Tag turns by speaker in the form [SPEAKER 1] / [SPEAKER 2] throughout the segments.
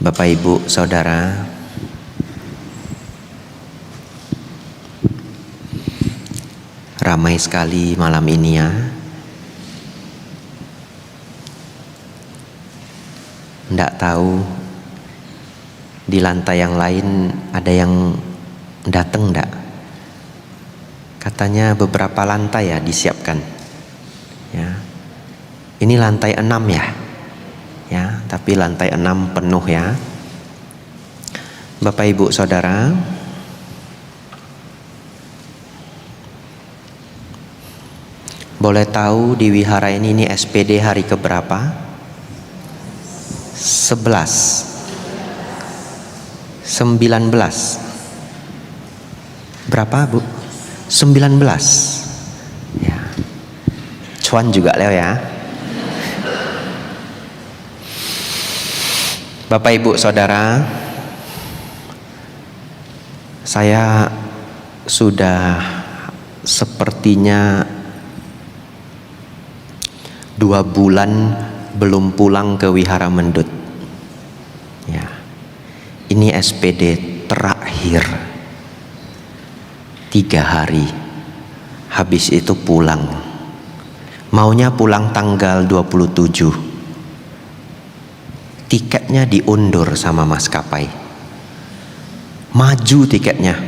[SPEAKER 1] Bapak, Ibu, Saudara, ramai sekali malam ini ya. Nggak tahu di lantai yang lain ada yang datang nggak? Katanya beberapa lantai ya disiapkan. Ya, ini lantai 6 ya. Ya, tapi lantai 6 penuh ya. Bapak, Ibu, Saudara, boleh tahu di wihara ini SPD hari keberapa? 19. Berapa, Bu? 19. Ya. Cuan juga Leo ya. Bapak, Ibu, Saudara, saya sudah sepertinya 2 bulan belum pulang ke Wihara Mendut. Ya, ini SPD terakhir 3 hari. Habis itu pulang. Maunya pulang tanggal 27. Tiketnya diundur sama maskapai. Maju tiketnya.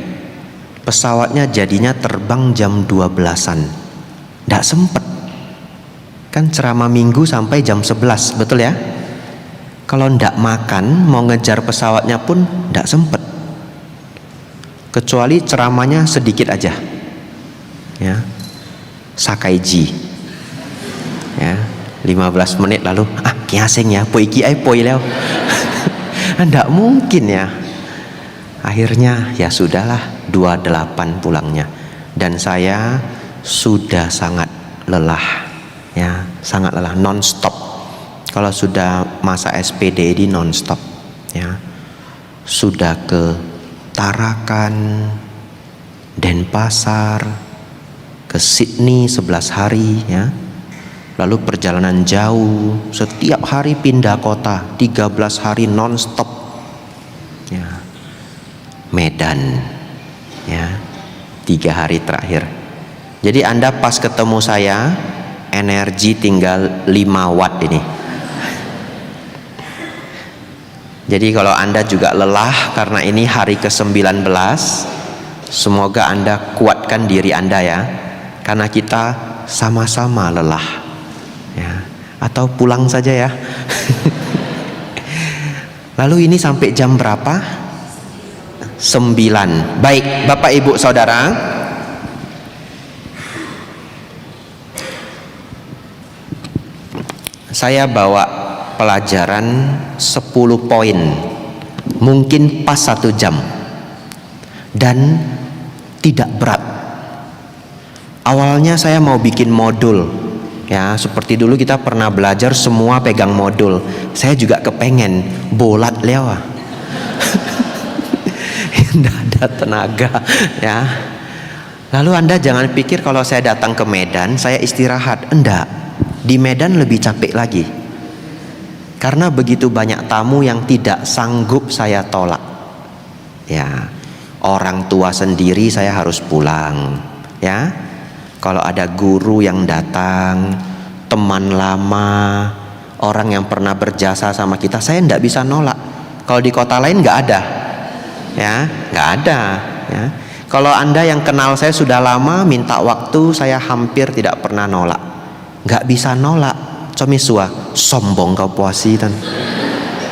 [SPEAKER 1] Pesawatnya jadinya terbang jam 12-an. Nggak sempet. Kan ceramah minggu sampai jam 11, betul ya? Kalau ndak makan, mau ngejar pesawatnya pun ndak sempet. Kecuali ceramahnya sedikit aja. Ya. Sakaiji. Ya, 15 menit lalu, kiaseng ya, poi ki ai poi leo. Ndak mungkin ya. Akhirnya ya sudahlah, 28 pulangnya. Dan saya sudah sangat lelah. Ya, sangat lelah, non-stop. Kalau sudah masa SPD ini non-stop ya. Sudah ke Tarakan, Denpasar, ke Sydney 11 hari ya. Lalu perjalanan jauh, setiap hari pindah kota, 13 hari non-stop ya. Medan ya, 3 hari terakhir. Jadi Anda pas ketemu saya, energi tinggal 5 watt ini. Jadi kalau Anda juga lelah karena ini hari ke-19, semoga Anda kuatkan diri Anda ya. Karena kita sama-sama lelah ya. Atau pulang saja ya. Lalu ini sampai jam berapa? 9. Baik, Bapak, Ibu, Saudara, saya bawa pelajaran 10 poin, mungkin pas 1 jam, dan tidak berat. Awalnya saya mau bikin modul, ya seperti dulu kita pernah belajar semua pegang modul. Saya juga kepengen bolat lewa, tidak ada tenaga, ya. Lalu Anda jangan pikir kalau saya datang ke Medan saya istirahat, enggak. Di Medan lebih capek lagi. Karena begitu banyak tamu yang tidak sanggup saya tolak. Ya, orang tua sendiri saya harus pulang. Ya, kalau ada guru yang datang, teman lama, orang yang pernah berjasa sama kita, saya tidak bisa nolak. Kalau di kota lain nggak ada. Ya, nggak ada. Ya. Kalau Anda yang kenal saya sudah lama, minta waktu, saya hampir tidak pernah nolak. Nggak bisa nolak, comisua sombong kau puasi tan,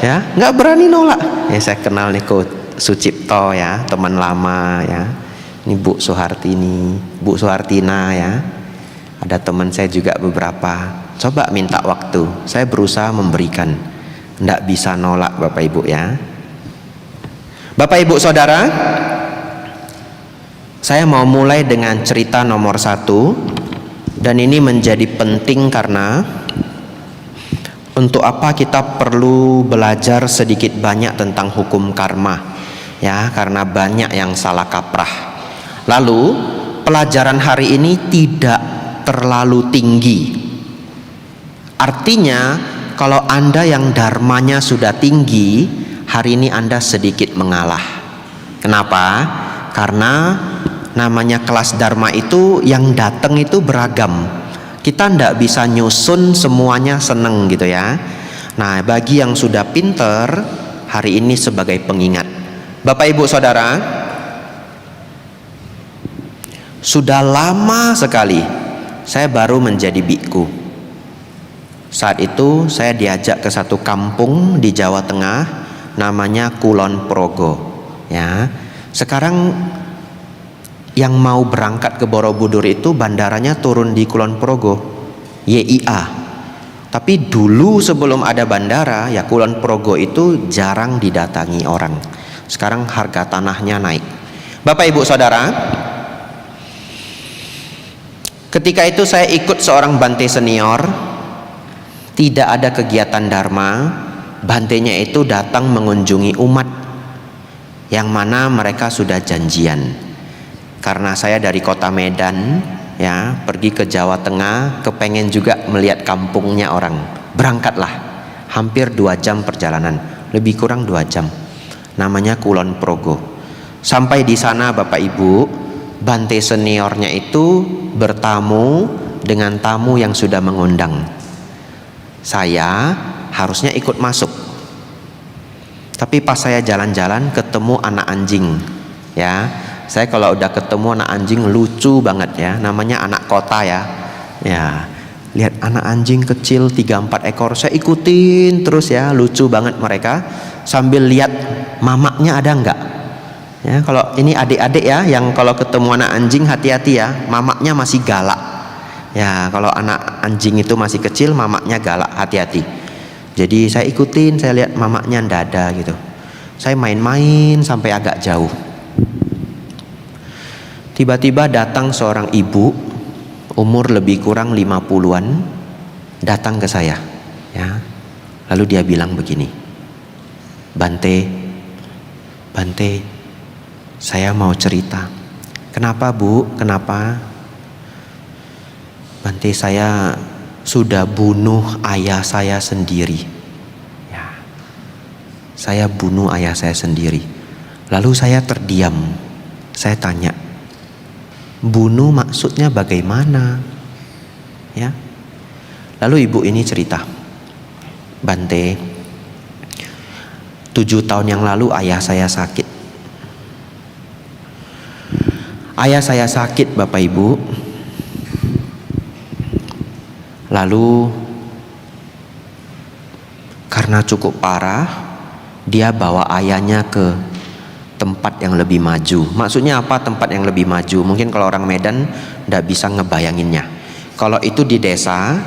[SPEAKER 1] ya nggak berani nolak. Ya saya kenal nih Ko Sucipto ya, teman lama ya. Ini Bu Suhartini, Bu Suhartina ya. Ada teman saya juga beberapa. Coba minta waktu, saya berusaha memberikan. Nggak bisa nolak Bapak Ibu ya. Bapak, Ibu, Saudara, saya mau mulai dengan cerita nomor 1. Dan ini menjadi penting karena untuk apa kita perlu belajar sedikit banyak tentang hukum karma ya, karena banyak yang salah kaprah. Lalu pelajaran hari ini tidak terlalu tinggi. Artinya kalau Anda yang dharmanya sudah tinggi, hari ini Anda sedikit mengalah. Kenapa? Karena namanya kelas Dharma itu yang datang itu beragam. Kita ndak bisa nyusun semuanya seneng gitu ya. Nah, bagi yang sudah pinter, hari ini sebagai pengingat. Bapak Ibu Saudara, sudah lama sekali saya baru menjadi biku. Saat itu saya diajak ke satu kampung di Jawa Tengah, namanya Kulon Progo. Ya, sekarang yang mau berangkat ke Borobudur itu bandaranya turun di Kulon Progo, YIA. Tapi dulu sebelum ada bandara, ya Kulon Progo itu jarang didatangi orang. Sekarang harga tanahnya naik. Bapak Ibu Saudara, ketika itu saya ikut seorang bante senior, tidak ada kegiatan Dharma. Bantenya itu datang mengunjungi umat yang mana mereka sudah janjian. Karena saya dari kota Medan, ya, pergi ke Jawa Tengah, kepengen juga melihat kampungnya orang. Berangkatlah, hampir 2 jam perjalanan, lebih kurang 2 jam. Namanya Kulon Progo. Sampai di sana Bapak Ibu, bante seniornya itu bertamu dengan tamu yang sudah mengundang. Saya harusnya ikut masuk. Tapi pas saya jalan-jalan ketemu anak anjing, ya. Saya kalau udah ketemu anak anjing lucu banget ya, namanya anak kota ya. Ya, lihat anak anjing kecil 3-4 ekor, saya ikutin terus ya, lucu banget mereka. Sambil lihat mamaknya ada enggak. Ya, kalau ini adik-adik ya, yang kalau ketemu anak anjing hati-hati ya, mamaknya masih galak. Ya, kalau anak anjing itu masih kecil, mamaknya galak, hati-hati. Jadi saya ikutin, saya lihat mamaknya ndak ada gitu. Saya main-main sampai agak jauh. Tiba-tiba datang seorang ibu, umur lebih kurang 50-an, datang ke saya. Ya, lalu dia bilang begini, Bante, saya mau cerita. Kenapa Bu? Kenapa? Bante, saya sudah bunuh ayah saya sendiri. Ya, saya bunuh ayah saya sendiri. Lalu saya terdiam. Saya tanya, bunuh maksudnya bagaimana? Ya. Lalu ibu ini cerita, Bante, 7 tahun yang lalu ayah saya sakit. Ayah saya sakit Bapak Ibu. Lalu karena cukup parah, dia bawa ayahnya ke tempat yang lebih maju. Maksudnya apa tempat yang lebih maju? Mungkin kalau orang Medan tidak bisa ngebayanginnya. Kalau itu di desa,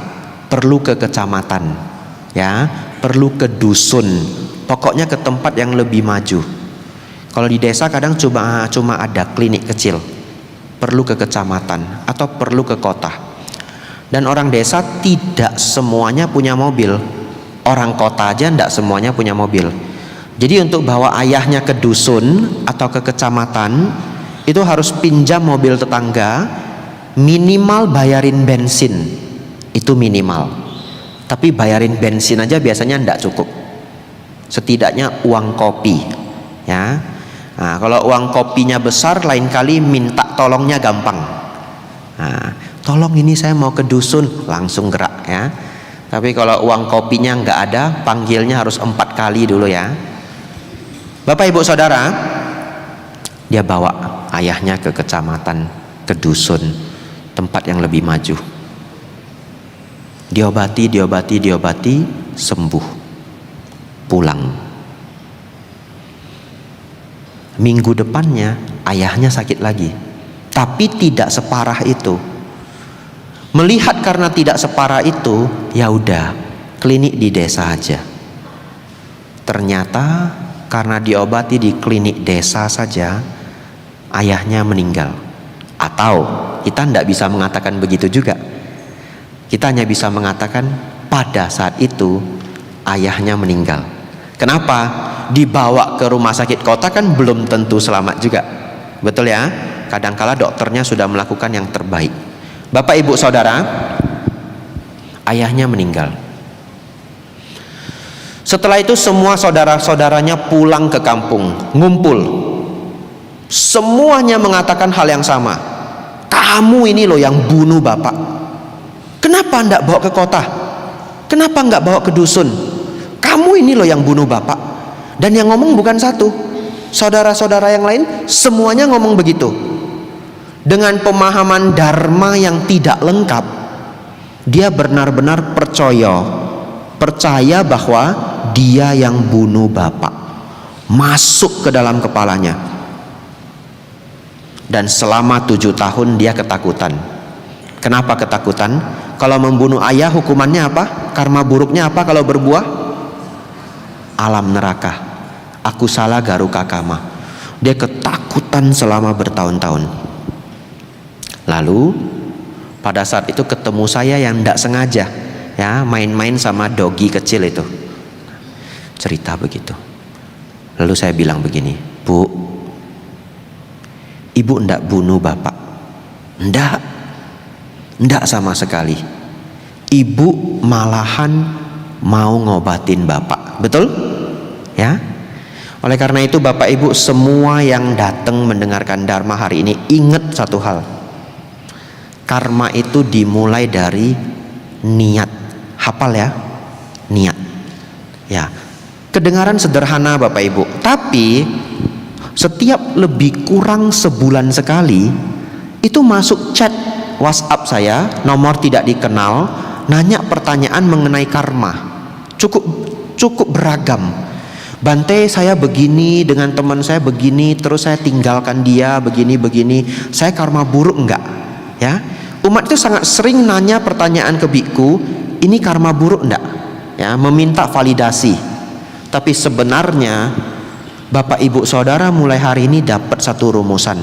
[SPEAKER 1] perlu ke kecamatan, ya, perlu ke dusun. Pokoknya ke tempat yang lebih maju. Kalau di desa kadang cuma ada klinik kecil, perlu ke kecamatan atau perlu ke kota. Dan orang desa tidak semuanya punya mobil. Orang kota aja tidak semuanya punya mobil. Jadi untuk bawa ayahnya ke dusun atau ke kecamatan itu harus pinjam mobil tetangga, minimal bayarin bensin. Itu minimal. Tapi bayarin bensin aja biasanya tidak cukup. Setidaknya uang kopi, ya. Nah, kalau uang kopinya besar, lain kali minta tolongnya gampang. Nah, tolong ini saya mau ke dusun, langsung gerak ya. Tapi kalau uang kopinya nggak ada, panggilnya harus 4 kali dulu ya. Bapak Ibu Saudara, dia bawa ayahnya ke kecamatan, ke dusun, tempat yang lebih maju. Diobati, sembuh. Pulang. Minggu depannya ayahnya sakit lagi, tapi tidak separah itu. Melihat karena tidak separah itu, ya udah, klinik di desa aja. Ternyata karena diobati di klinik desa saja, ayahnya meninggal. Atau kita tidak bisa mengatakan begitu juga. Kita hanya bisa mengatakan pada saat itu ayahnya meninggal. Kenapa? Dibawa ke rumah sakit kota kan belum tentu selamat juga. Betul ya? Kadangkala dokternya sudah melakukan yang terbaik. Bapak Ibu Saudara, ayahnya meninggal. Setelah itu semua saudara-saudaranya pulang ke kampung, ngumpul. Semuanya mengatakan hal yang sama. Kamu ini loh yang bunuh bapak. Kenapa enggak bawa ke kota? Kenapa enggak bawa ke dusun? Kamu ini loh yang bunuh bapak. Dan yang ngomong bukan satu. Saudara-saudara yang lain semuanya ngomong begitu. Dengan pemahaman dharma yang tidak lengkap, dia benar-benar percaya bahwa dia yang bunuh bapak. Masuk ke dalam kepalanya. Dan selama 7 tahun dia ketakutan. Kenapa ketakutan? Kalau membunuh ayah hukumannya apa? Karma buruknya apa kalau berbuah? Alam neraka. Aku salah garuka kama. Dia ketakutan selama bertahun-tahun. Lalu pada saat itu ketemu saya yang tidak sengaja, ya, main-main sama dogi kecil itu. Cerita begitu. Lalu saya bilang begini, Bu, ibu ndak bunuh bapak? Ndak sama sekali. Ibu malahan mau ngobatin bapak, betul? Ya. Oleh karena itu bapak ibu semua yang datang mendengarkan Dharma hari ini, ingat satu hal. Karma itu dimulai dari niat. Hafal ya, niat. Ya, kedengaran sederhana Bapak Ibu, tapi setiap lebih kurang sebulan sekali itu masuk chat WhatsApp saya, nomor tidak dikenal, nanya pertanyaan mengenai karma. Cukup beragam. Bante, saya begini, dengan teman saya begini, terus saya tinggalkan dia begini. Saya karma buruk enggak? Ya. Umat itu sangat sering nanya pertanyaan ke biku, ini karma buruk enggak? Ya, meminta validasi. Tapi sebenarnya Bapak Ibu Saudara mulai hari ini dapat satu rumusan.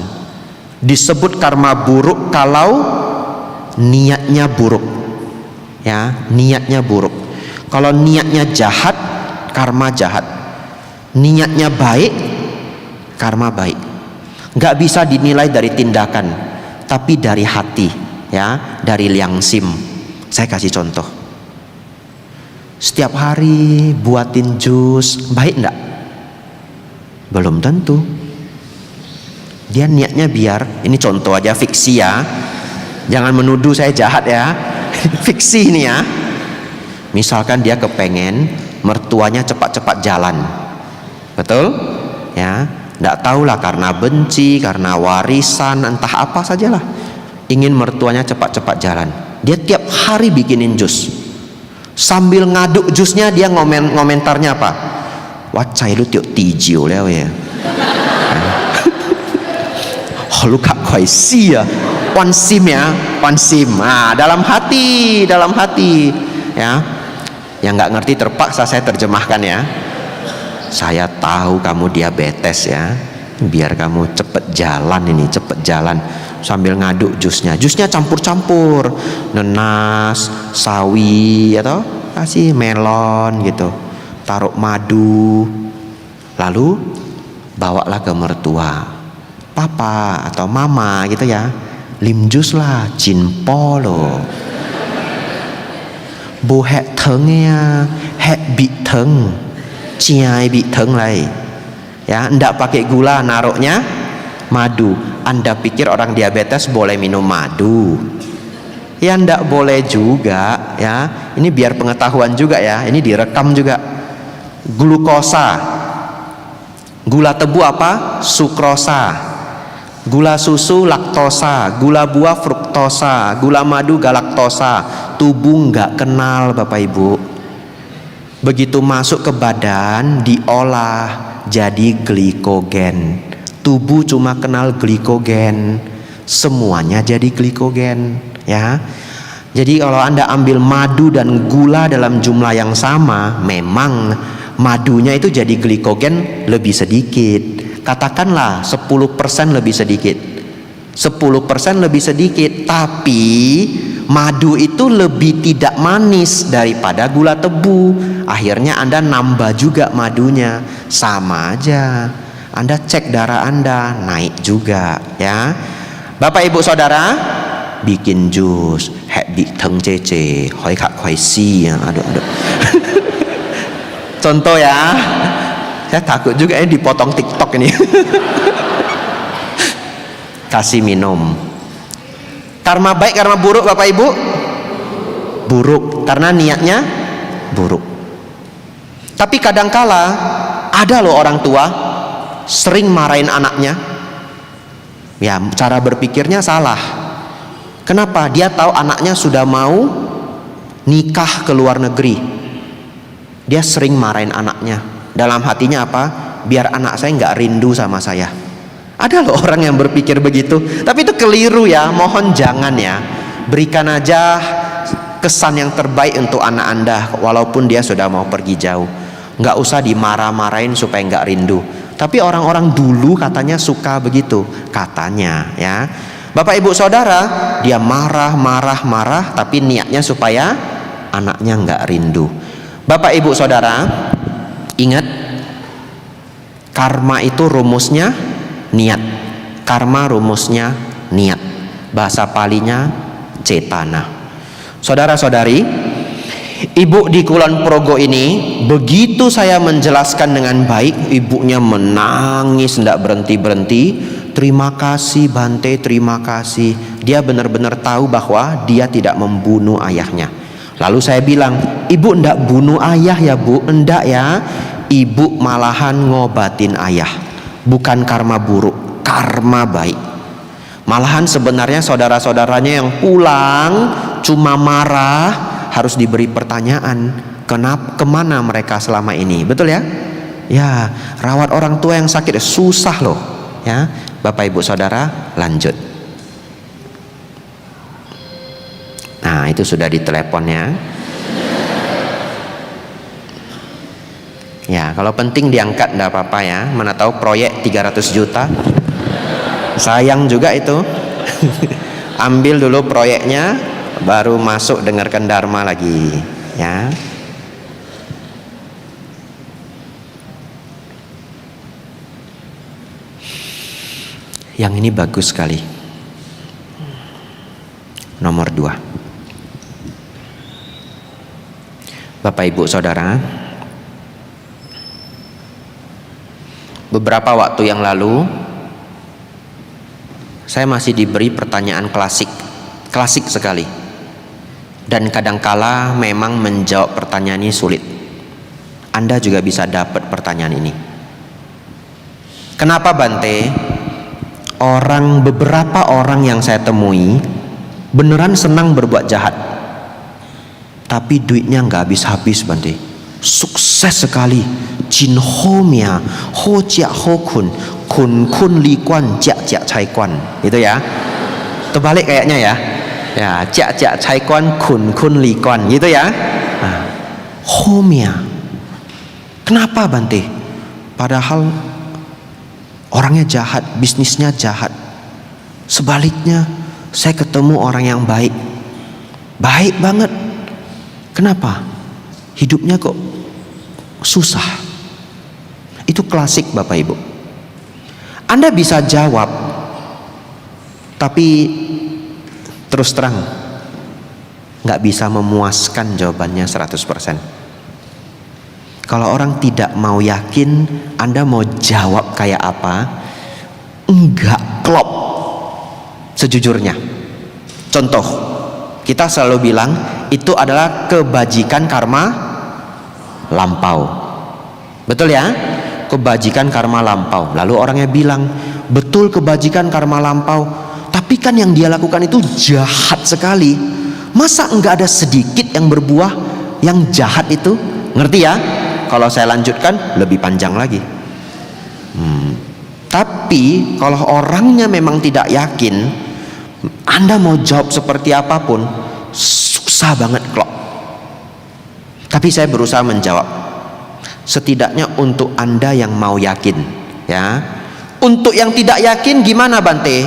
[SPEAKER 1] Disebut karma buruk kalau niatnya buruk. Ya, niatnya buruk. Kalau niatnya jahat, karma jahat. Niatnya baik, karma baik. Enggak bisa dinilai dari tindakan, tapi dari hati. Ya, dari liang sim. Saya kasih contoh. Setiap hari buatin jus, baik enggak? Belum tentu. Dia niatnya biar, ini contoh aja, fiksi ya. Jangan menuduh saya jahat ya. Fiksi ini ya. Misalkan dia kepengen mertuanya cepat-cepat jalan. Betul? Ya, enggak tahulah karena benci, karena warisan, entah apa sajalah. Ingin mertuanya cepat-cepat jalan. Dia tiap hari bikinin jus. Sambil ngaduk jusnya dia komentarnya apa? Wacai lu tiok tijio leo ya. Oh, lu kak koi si ya. Wan sim ya, wan sim. Nah, dalam hati ya. Yang nggak ngerti terpaksa saya terjemahkan ya. Saya tahu kamu diabetes ya. Biar kamu cepet jalan ini, cepet jalan. Sambil ngaduk jusnya campur-campur, nenas, sawi, atau kasih melon gitu, taruh madu, lalu bawalah ke mertua, papa atau mama gitu ya, lim jus lah, jinpo lo, bu hek teng ya, hek bi teng, ciai bi teng lai, ya, ndak pakai gula, naruhnya madu. Anda pikir orang diabetes boleh minum madu? Ya ndak boleh juga ya. Ini biar pengetahuan juga ya. Ini direkam juga. Glukosa, gula tebu apa? Sukrosa. Gula susu laktosa. Gula buah fruktosa. Gula madu galaktosa. Tubuh nggak kenal Bapak Ibu. Begitu masuk ke badan diolah jadi glikogen. Tubuh cuma kenal glikogen, semuanya jadi glikogen ya. Jadi kalau Anda ambil madu dan gula dalam jumlah yang sama, memang madunya itu jadi glikogen lebih sedikit. Katakanlah 10% lebih sedikit. 10% lebih sedikit, tapi madu itu lebih tidak manis daripada gula tebu. Akhirnya Anda nambah juga madunya, sama aja. Anda cek darah Anda naik juga ya. Bapak Ibu Saudara, bikin jus, hek bi teng cece, hoi kak hoi si, aduh. Contoh ya, saya takut juga ini dipotong TikTok ini. Kasih minum. Karma baik, karma buruk Bapak Ibu? Buruk, karena niatnya buruk. Tapi kadangkala ada loh orang tua sering marahin anaknya. Ya, cara berpikirnya salah. Kenapa? Dia tahu anaknya sudah mau nikah ke luar negeri. Dia sering marahin anaknya. Dalam hatinya apa? Biar anak saya nggak rindu sama saya. Ada loh orang yang berpikir begitu. Tapi itu keliru ya. Mohon jangan ya. Berikan aja kesan yang terbaik untuk anak Anda, walaupun dia sudah mau pergi jauh. Nggak usah dimarah-marahin supaya nggak rindu. Tapi orang-orang dulu katanya suka begitu, katanya ya. Bapak Ibu Saudara, dia marah, tapi niatnya supaya anaknya nggak rindu. Bapak Ibu Saudara, ingat, karma itu rumusnya niat. Karma rumusnya niat. Bahasa palinya cetana. Saudara-saudari, ibu di Kulon Progo ini, begitu saya menjelaskan dengan baik, ibunya menangis tidak berhenti-berhenti. Terima kasih Bante, terima kasih. Dia benar-benar tahu bahwa dia tidak membunuh ayahnya. Lalu saya bilang, ibu ndak bunuh ayah ya bu? Enggak ya. Ibu malahan ngobatin ayah. Bukan karma buruk, karma baik. Malahan sebenarnya saudara-saudaranya yang pulang cuma marah, harus diberi pertanyaan, kenapa, kemana mereka selama ini? Betul ya? Ya, rawat orang tua yang sakit susah loh. Ya, Bapak Ibu Saudara, lanjut. Nah, itu sudah ditelepon ya. Ya, kalau penting diangkat enggak apa-apa ya. Mana tahu proyek 300 juta. Sayang juga itu. Ambil dulu proyeknya, baru masuk dengarkan Dharma lagi ya. Yang ini bagus sekali. Nomor 2. Bapak Ibu Saudara, beberapa waktu yang lalu saya masih diberi pertanyaan klasik sekali. Dan kadangkala memang menjawab pertanyaan ini sulit. Anda juga bisa dapat pertanyaan ini. Kenapa Bante? Beberapa orang yang saya temui beneran senang berbuat jahat, tapi duitnya nggak habis-habis Bante. Sukses sekali. Jin ho mia, ho jia ho kun, kun li kuan, jia jia cai kuan. Itu ya. Terbalik kayaknya ya. Ya, jia jia cai kuan, kun li kuan. Gitu ya. Nah, ho mia. Kenapa Bante? Padahal orangnya jahat, bisnisnya jahat. Sebaliknya, saya ketemu orang yang baik. Baik banget. Kenapa? Hidupnya kok susah. Itu klasik Bapak Ibu. Anda bisa jawab, tapi terus terang nggak bisa memuaskan jawabannya 100%. Kalau orang tidak mau yakin, Anda mau jawab kayak apa, enggak klop sejujurnya. Contoh, kita selalu bilang itu adalah kebajikan karma lampau. Betul ya? Kebajikan karma lampau. Lalu orangnya bilang, betul kebajikan karma lampau, tapi kan yang dia lakukan itu jahat sekali. Masa enggak ada sedikit yang berbuah yang jahat itu? Ngerti ya? Kalau saya lanjutkan lebih panjang lagi. Tapi kalau orangnya memang tidak yakin, Anda mau jawab seperti apapun susah banget kok. Tapi saya berusaha menjawab, setidaknya untuk Anda yang mau yakin ya. Untuk yang tidak yakin gimana Bante?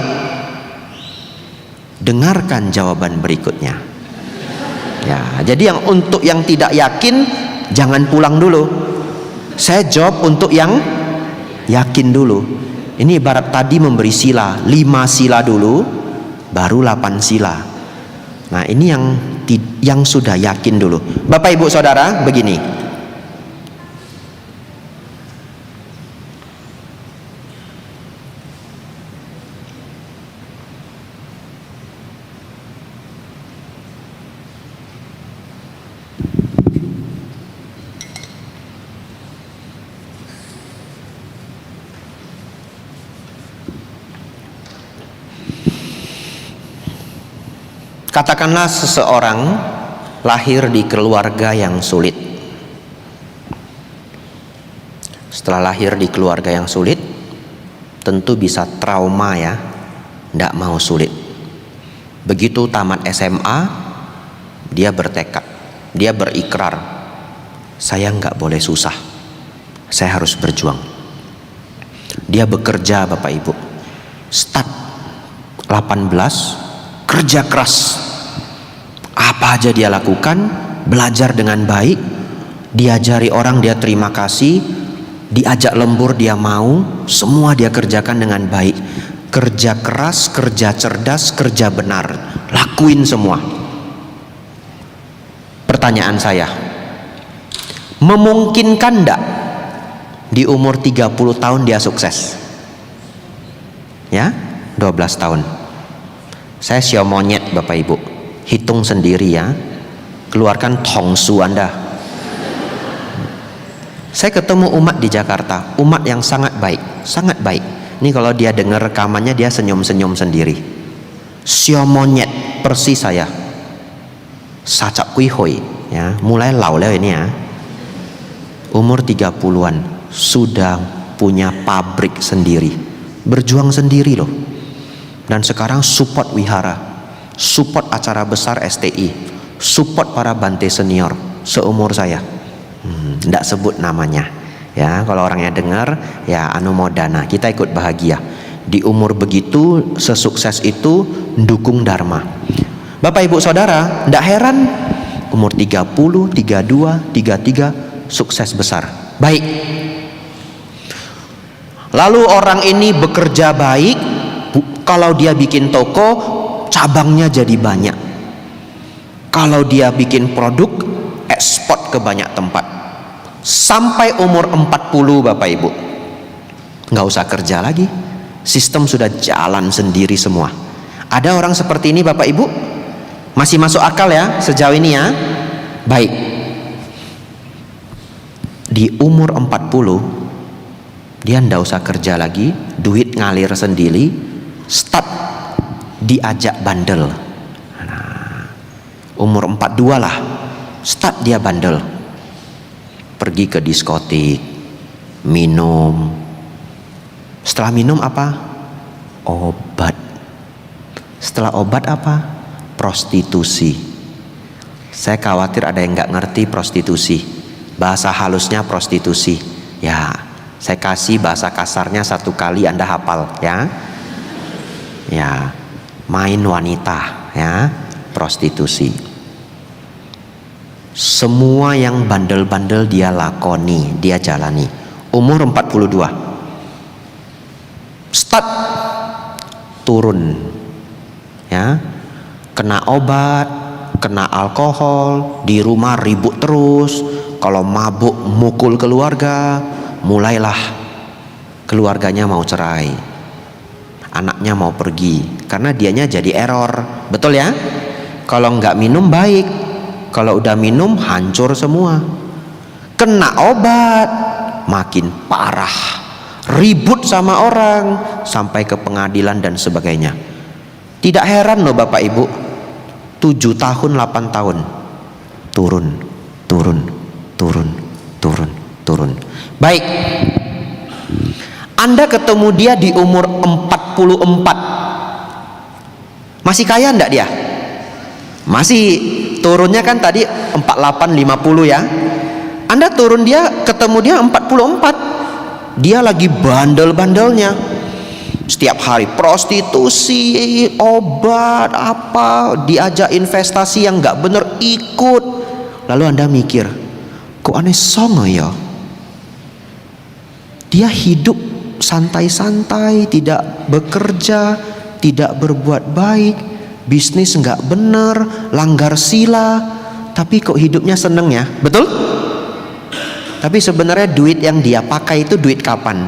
[SPEAKER 1] Dengarkan jawaban berikutnya ya. Jadi yang untuk yang tidak yakin jangan pulang dulu. Saya jawab untuk yang yakin dulu. Ini ibarat tadi memberi sila, 5 sila dulu, baru 8 sila. Nah ini yang sudah yakin dulu. Bapak Ibu Saudara, begini. Katakanlah seseorang lahir di keluarga yang sulit. Setelah lahir di keluarga yang sulit, tentu bisa trauma ya, tidak mau sulit. Begitu tamat SMA, dia bertekad, dia berikrar, saya nggak boleh susah, saya harus berjuang. Dia bekerja Bapak Ibu, start 18, kerja keras, apa aja dia lakukan, belajar dengan baik, diajari orang dia terima kasih, diajak lembur dia mau, semua dia kerjakan dengan baik. Kerja keras, kerja cerdas, kerja benar, lakuin semua. Pertanyaan saya, memungkinkan enggak di umur 30 tahun dia sukses? Ya, 12 tahun. Saya sio monyet Bapak Ibu, hitung sendiri ya, keluarkan tongsu Anda. Saya ketemu umat di Jakarta, umat yang sangat baik, sangat baik. Ini kalau dia dengar rekamannya dia senyum-senyum sendiri. Sio monyet persis saya. Sacap kui hoi ya, mulai lau leo ini ya. Umur 30-an sudah punya pabrik sendiri. Berjuang sendiri loh. Dan sekarang support wihara, support acara besar STI, support para bante senior seumur saya. Tidak sebut namanya. Ya, kalau orangnya dengar, ya anumodana, kita ikut bahagia. Di umur begitu, sesukses itu, dukung dharma. Bapak Ibu Saudara, tidak heran umur 30, 32, 33, sukses besar. Baik. Lalu orang ini bekerja baik, kalau dia bikin toko, cabangnya jadi banyak. Kalau dia bikin produk, ekspor ke banyak tempat. Sampai umur 40 Bapak Ibu, nggak usah kerja lagi, sistem sudah jalan sendiri semua. Ada orang seperti ini Bapak Ibu? Masih masuk akal ya sejauh ini ya? Baik. Di umur 40 dia nggak usah kerja lagi, duit ngalir sendiri, start diajak bandel. Nah, umur 42 lah, start dia bandel. Pergi ke diskotik, minum. Setelah minum apa? Obat. Setelah obat apa? Prostitusi. Saya khawatir ada yang nggak ngerti prostitusi. Bahasa halusnya prostitusi. Ya, saya kasih bahasa kasarnya satu kali Anda hafal ya. Ya, main wanita ya, prostitusi. Semua yang bandel-bandel dia lakoni, dia jalani. Umur 42, start turun ya, kena obat, kena alkohol, di rumah ribut terus, kalau mabuk mukul keluarga, mulailah keluarganya mau cerai, anaknya mau pergi, karena dianya jadi error. Betul ya? Kalau nggak minum baik, kalau udah minum hancur semua. Kena obat makin parah, ribut sama orang sampai ke pengadilan dan sebagainya. Tidak heran loh Bapak Ibu, 7 tahun 8 tahun turun. Baik, Anda ketemu dia di umur 44, masih kaya enggak dia? Masih. Turunnya kan tadi 48, 50 ya. Anda turun dia, ketemu dia 44, dia lagi bandel-bandelnya. Setiap hari prostitusi, obat, apa, diajak investasi yang nggak bener ikut. Lalu Anda mikir, kok aneh songo ya? Dia hidup santai-santai, tidak bekerja, tidak berbuat baik, bisnis nggak bener, langgar sila, tapi kok hidupnya seneng ya? Betul? Tapi sebenarnya duit yang dia pakai itu duit kapan?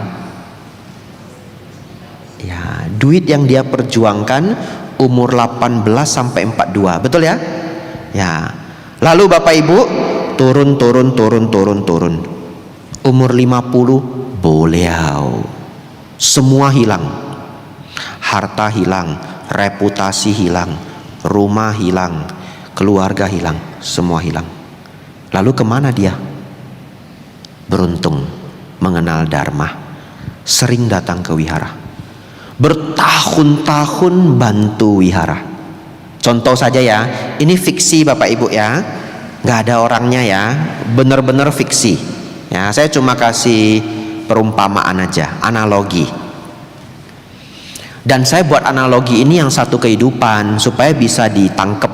[SPEAKER 1] Ya, duit yang dia perjuangkan umur 18 sampai 42, betul ya? Ya. Lalu Bapak Ibu turun. Umur 50 boliau. Semua hilang. Harta hilang, reputasi hilang, rumah hilang, keluarga hilang, semua hilang. Lalu kemana dia? Beruntung mengenal Dharma, sering datang ke wihara, bertahun-tahun bantu wihara. Contoh saja ya, ini fiksi Bapak Ibu ya, nggak ada orangnya ya, benar-benar fiksi ya. Saya cuma kasih perumpamaan aja, analogi. Dan saya buat analogi ini yang satu kehidupan supaya bisa ditangkap.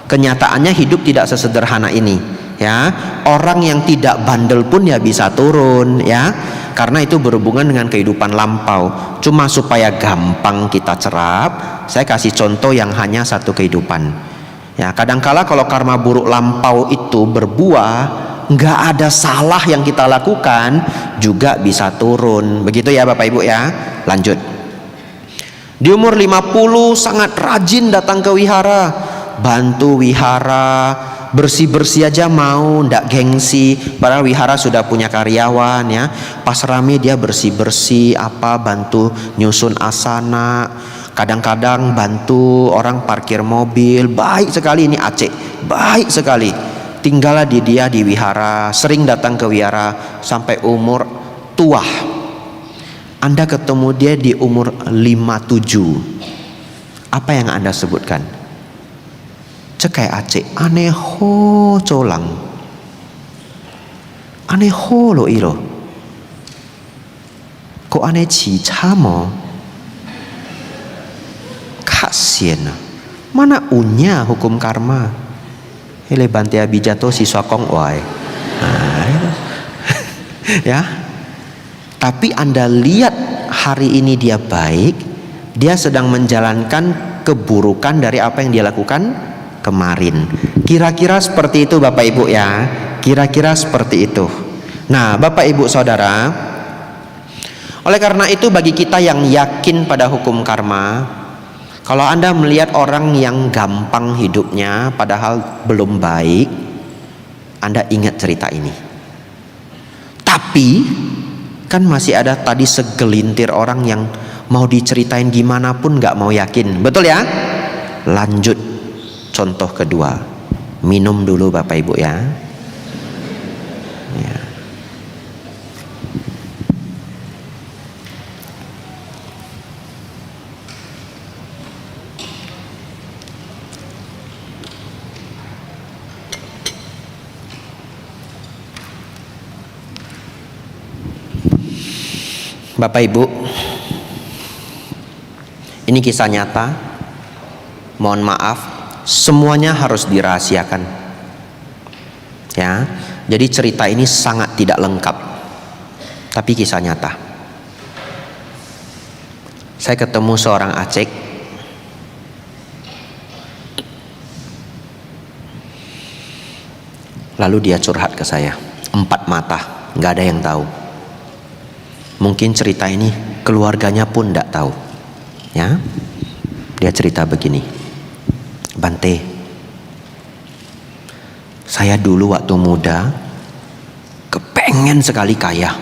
[SPEAKER 1] Kenyataannya hidup tidak sesederhana ini ya. Orang yang tidak bandel pun ya bisa turun ya, karena itu berhubungan dengan kehidupan lampau. Cuma supaya gampang kita cerap, saya kasih contoh yang hanya satu kehidupan ya. Kadangkala kalau karma buruk lampau itu berbuah, nggak ada salah yang kita lakukan juga bisa turun. Begitu ya Bapak Ibu ya. Lanjut. Di umur 50 sangat rajin datang ke wihara, bantu wihara, bersih-bersih aja mau, ndak gengsi. Padahal wihara sudah punya karyawan ya. Pas rame dia bersih-bersih apa, bantu nyusun asana, kadang-kadang bantu orang parkir mobil. Baik sekali ini Aceh, baik sekali. Tinggallah dia di wihara, sering datang ke wihara sampai umur tua. Anda ketemu dia di umur 57. Apa yang Anda sebutkan? Cekai Aceh, aneh ho colang, aneh ho lo ilo, kok aneh cicamo, kasian, mana unya hukum karma, hele bantai abijato si sokong wai, ya. Tapi Anda lihat hari ini dia baik, dia sedang menjalankan keburukan dari apa yang dia lakukan kemarin. Kira-kira seperti itu Bapak Ibu ya. Kira-kira seperti itu. Nah Bapak Ibu Saudara, oleh karena itu bagi kita yang yakin pada hukum karma, kalau Anda melihat orang yang gampang hidupnya padahal belum baik, Anda ingat cerita ini. Tapi kan masih ada tadi segelintir orang yang mau diceritain gimana pun gak mau yakin. Betul ya? Lanjut contoh kedua. Minum dulu Bapak Ibu ya. Ya. Bapak Ibu, ini kisah nyata. Mohon maaf, semuanya harus dirahasiakan. Ya, jadi cerita ini sangat tidak lengkap, tapi kisah nyata. Saya ketemu seorang Aceh, lalu dia curhat ke saya, 4 mata, nggak ada yang tahu. Mungkin cerita ini keluarganya pun tidak tahu ya. Dia cerita begini, Bante, saya dulu waktu muda kepengen sekali kaya,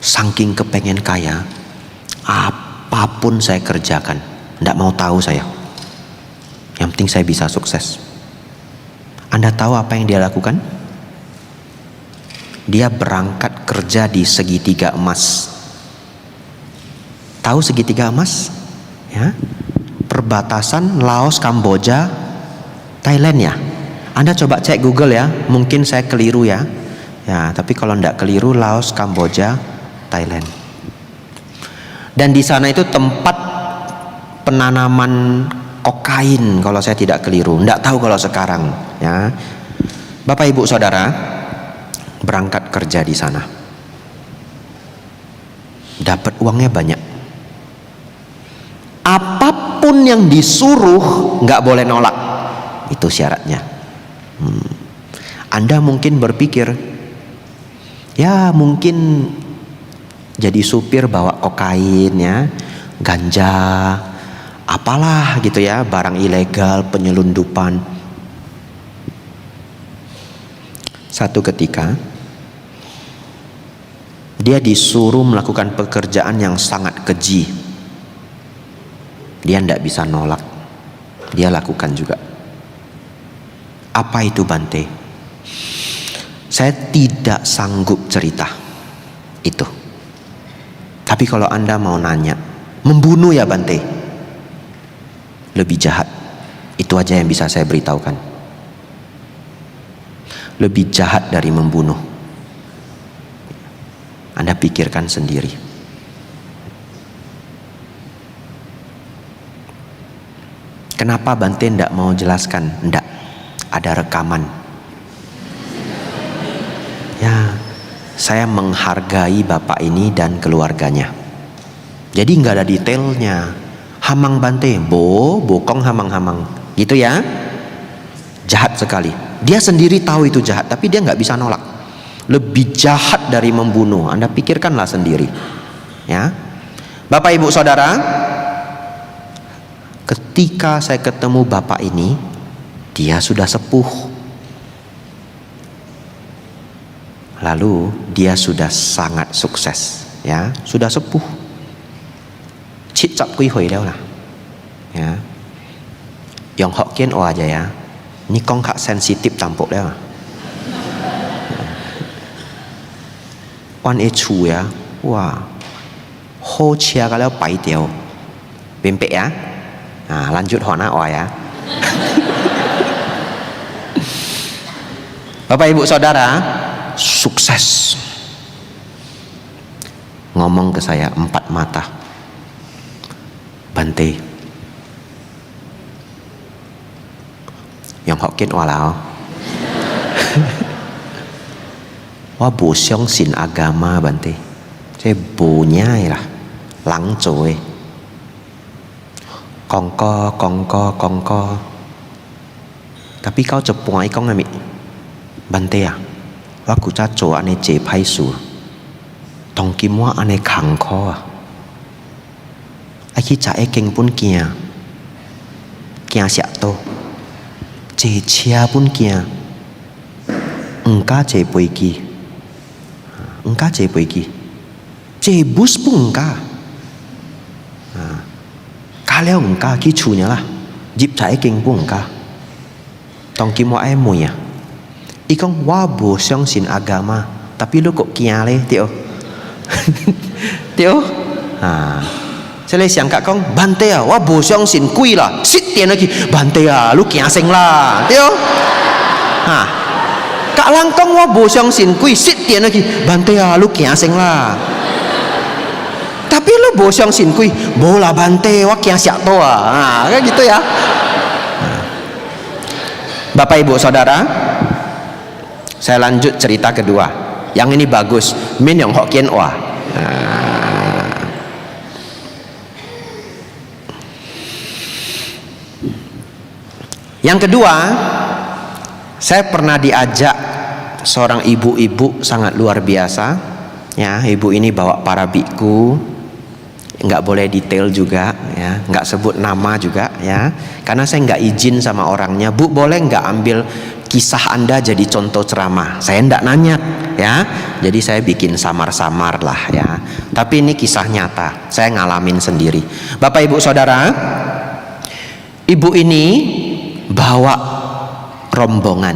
[SPEAKER 1] saking kepengen kaya, apapun saya kerjakan, tidak mau tahu saya, yang penting saya bisa sukses. Anda tahu apa yang dia lakukan? Dia berangkat kerja di segitiga emas. Tahu segitiga emas? Ya, perbatasan Laos, Kamboja, Thailand ya. Anda coba cek Google ya. Mungkin saya keliru ya. Ya, tapi kalau tidak keliru Laos, Kamboja, Thailand. Dan di sana itu tempat penanaman kokain kalau saya tidak keliru. Tidak tahu kalau sekarang. Ya, Bapak Ibu Saudara, berangkat kerja di sana, dapat uangnya banyak. Apapun yang disuruh nggak boleh nolak, itu syaratnya. Anda mungkin berpikir, ya mungkin jadi supir bawa kokain ya, ganja, apalah gitu ya, barang ilegal, penyelundupan. Satu ketika dia disuruh melakukan pekerjaan yang sangat keji. Dia tidak bisa nolak, dia lakukan juga. Apa itu Bante? Saya tidak sanggup cerita itu. Tapi kalau Anda mau nanya, membunuh ya Bante? Lebih jahat. Itu aja yang bisa saya beritahukan. Lebih jahat dari membunuh. Anda pikirkan sendiri. Kenapa Bante tidak mau jelaskan? Tidak, ada rekaman. Ya, saya menghargai bapak ini dan keluarganya. Jadi nggak ada detailnya. Hamang Bante, bokong hamang-hamang, gitu ya. Jahat sekali. Dia sendiri tahu itu jahat, tapi dia nggak bisa nolak. Lebih jahat dari membunuh. Anda pikirkanlah sendiri. Ya, Bapak Ibu Saudara, ketika saya ketemu bapak ini, dia sudah sepuh. Lalu dia sudah sangat sukses, ya, sudah sepuh. Cicap kui hui lah, ya. Yang Hokkien aja ya. Ini kong kak sensitif tampuk dah. Wan chu ya, wah, ho chia kalau pai tiao, bempek ya. Nah, lanjut hona ya. Bapak Ibu Saudara, sukses. Ngomong ke saya empat mata, Bante, yang Hokkien walau, wah bosyong sin agama Bante, saya bunyai lah, lang coy, kongko, tapi kau cepuai kong nami, Bante ya, wah ku caco ane je pai su, tong kimwa ane kangko, ai cha ekeng pun kia siap to. Je chia pun kia engka je poiki je bus pun engka kalau engka ki chunya lah jip cha ekeng pun engka tong kim wa ai mui ya ikong wa bo xiong sin agama tapi lu kok kia le tio tio saya lihat kak kong Bante ya, wah bosong sin kui lah, sit tian lagi Bante ya, lu kiaseng lah, tio, kak langkong wah bosong sin kui, sit tian lagi Bante ya, lu kiaseng lah. Tapi lu bosong sin kui, bola Bante, wah kiasyak toa, kayak gitu ya. Bapak Ibu Saudara, saya lanjut cerita kedua. Yang ini bagus, min yang Hokkien wah. Yang kedua, saya pernah diajak seorang ibu-ibu sangat luar biasa, ya. Ibu ini bawa para biku, nggak boleh detail juga, ya, nggak sebut nama juga, ya, karena saya nggak izin sama orangnya. Bu, boleh nggak ambil kisah Anda jadi contoh ceramah? Saya nggak nanya, ya. Jadi saya bikin samar-samar lah, ya. Tapi ini kisah nyata, saya ngalamin sendiri. Bapak Ibu Saudara, ibu ini bawa rombongan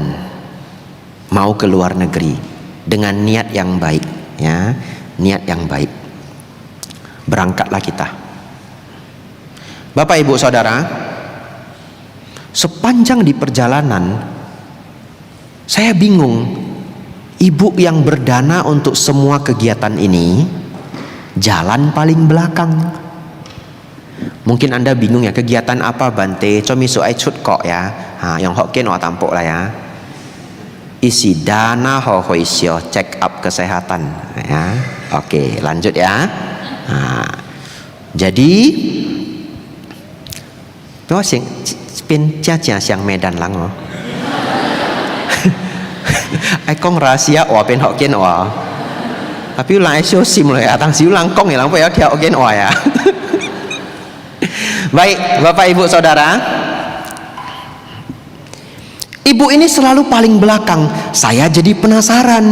[SPEAKER 1] mau ke luar negeri dengan niat yang baik, ya, niat yang baik. Berangkatlah kita. Bapak Ibu Saudara, sepanjang di perjalanan saya bingung. Ibu yang berdana untuk semua kegiatan ini jalan paling belakang. Mungkin Anda bingung ya, kegiatan apa Bante? Comi soai cut kok ya. Yang Hokkien wah tampuk lah ya. Isi dana hohoisyo, check up kesehatan ya. Oke, lanjut ya. Jadi tuh sing pin cia siang Medan lang oh. Kong rahasia wah pen Hokkien wah. Tapi ulang esyo sim lo ya, tang si ulang kong ya lang po ya dia Hokkien wah ya. Baik, Bapak Ibu Saudara, ibu ini selalu paling belakang. Saya jadi penasaran.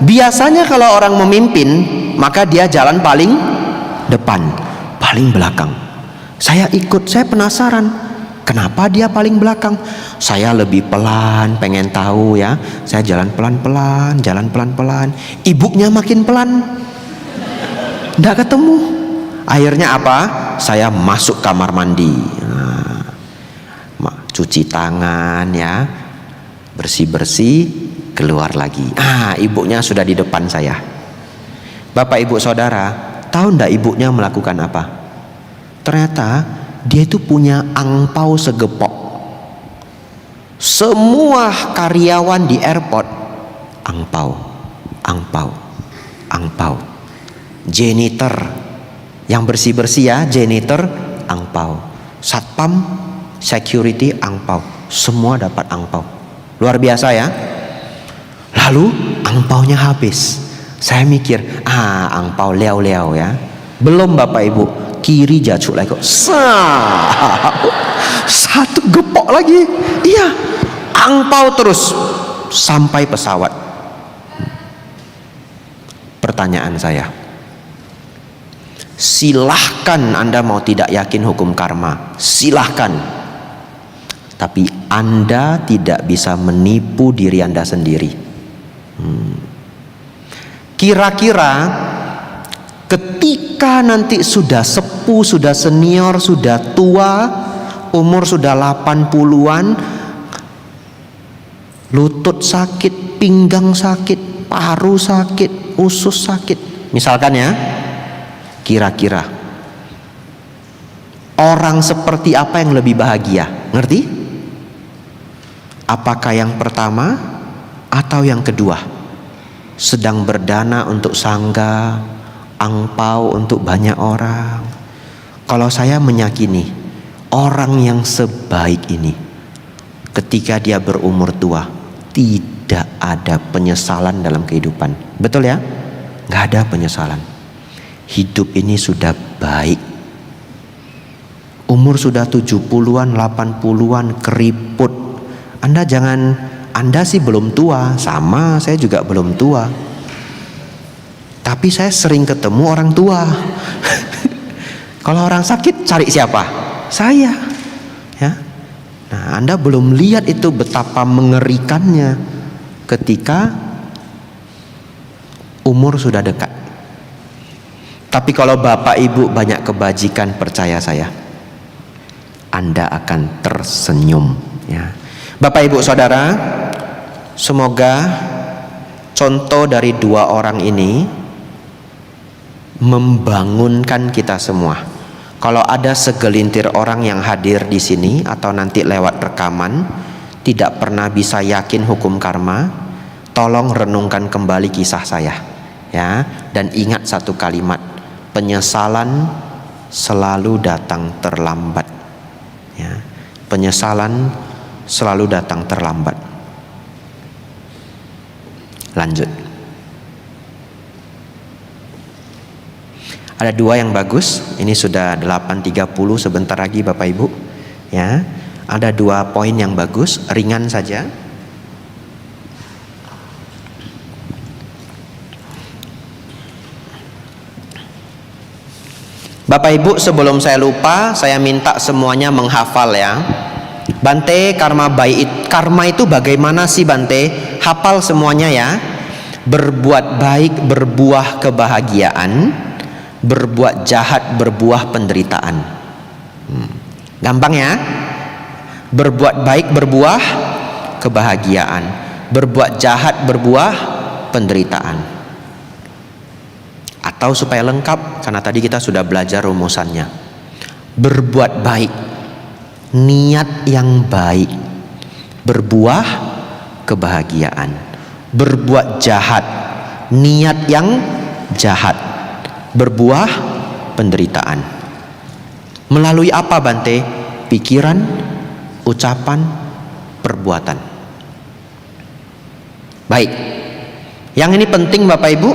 [SPEAKER 1] Biasanya kalau orang memimpin, maka dia jalan paling depan, paling belakang. Saya ikut, saya penasaran. Kenapa dia paling belakang? Saya lebih pelan, pengen tahu ya. Saya jalan pelan-pelan, jalan pelan-pelan. Ibunya makin pelan. Nggak ketemu. Akhirnya apa? Saya masuk kamar mandi. Cuci tangan ya. Bersih-bersih, keluar lagi. Ibunya sudah di depan saya. Bapak ibu saudara, tahu ndak ibunya melakukan apa? Ternyata dia itu punya angpau segepok. Semua karyawan di airport angpau, angpau, angpau. Janitor yang bersih-bersih ya, janitor angpau. Satpam, security angpau. Semua dapat angpau. Luar biasa ya. Lalu angpaunya habis. Saya mikir, angpau liau-liau ya. Belum Bapak Ibu, kiri jatuh lagi kok. Satu gepok lagi. Iya, angpau terus sampai pesawat. Pertanyaan saya, silahkan Anda mau tidak yakin hukum karma, silahkan. Tapi Anda tidak bisa menipu diri Anda sendiri. Kira-kira ketika nanti sudah sepuh, sudah senior, sudah tua, umur sudah 80-an, lutut sakit, pinggang sakit, paru sakit, usus sakit, misalkan ya, kira-kira orang seperti apa yang lebih bahagia? Ngerti? Apakah yang pertama atau yang kedua? Sedang berdana untuk sangga, angpau untuk banyak orang. Kalau saya meyakini orang yang sebaik ini, ketika dia berumur tua, tidak ada penyesalan dalam kehidupan. Betul ya? Nggak ada penyesalan. Hidup ini sudah baik. Umur sudah 70-an, 80-an, keriput. Anda sih belum tua, sama saya juga belum tua. Tapi saya sering ketemu orang tua. Kalau orang sakit cari siapa? Saya. Ya. Nah, Anda belum lihat itu betapa mengerikannya ketika umur sudah dekat. Tapi kalau Bapak Ibu banyak kebajikan, percaya saya, Anda akan tersenyum ya. Bapak Ibu Saudara, semoga contoh dari dua orang ini membangunkan kita semua. Kalau ada segelintir orang yang hadir di sini atau nanti lewat rekaman tidak pernah bisa yakin hukum karma, tolong renungkan kembali kisah saya ya, dan ingat satu kalimat, penyesalan selalu datang terlambat ya. Penyesalan selalu datang terlambat. Lanjut. Ada dua yang bagus. Ini sudah 8.30, sebentar lagi Bapak Ibu ya. Ada dua poin yang bagus, ringan saja. Bapak Ibu, sebelum saya lupa, saya minta semuanya menghafal ya. Bante, karma itu bagaimana sih Bante? Hafal semuanya ya. Berbuat baik berbuah kebahagiaan, berbuat jahat berbuah penderitaan. Gampang ya. Berbuat baik berbuah kebahagiaan, berbuat jahat berbuah penderitaan. Atau supaya lengkap, karena tadi kita sudah belajar rumusannya. Berbuat baik, niat yang baik, berbuah kebahagiaan. Berbuat jahat, niat yang jahat, berbuah penderitaan. Melalui apa Bante? Pikiran, ucapan, perbuatan. Baik. Yang ini penting Bapak Ibu.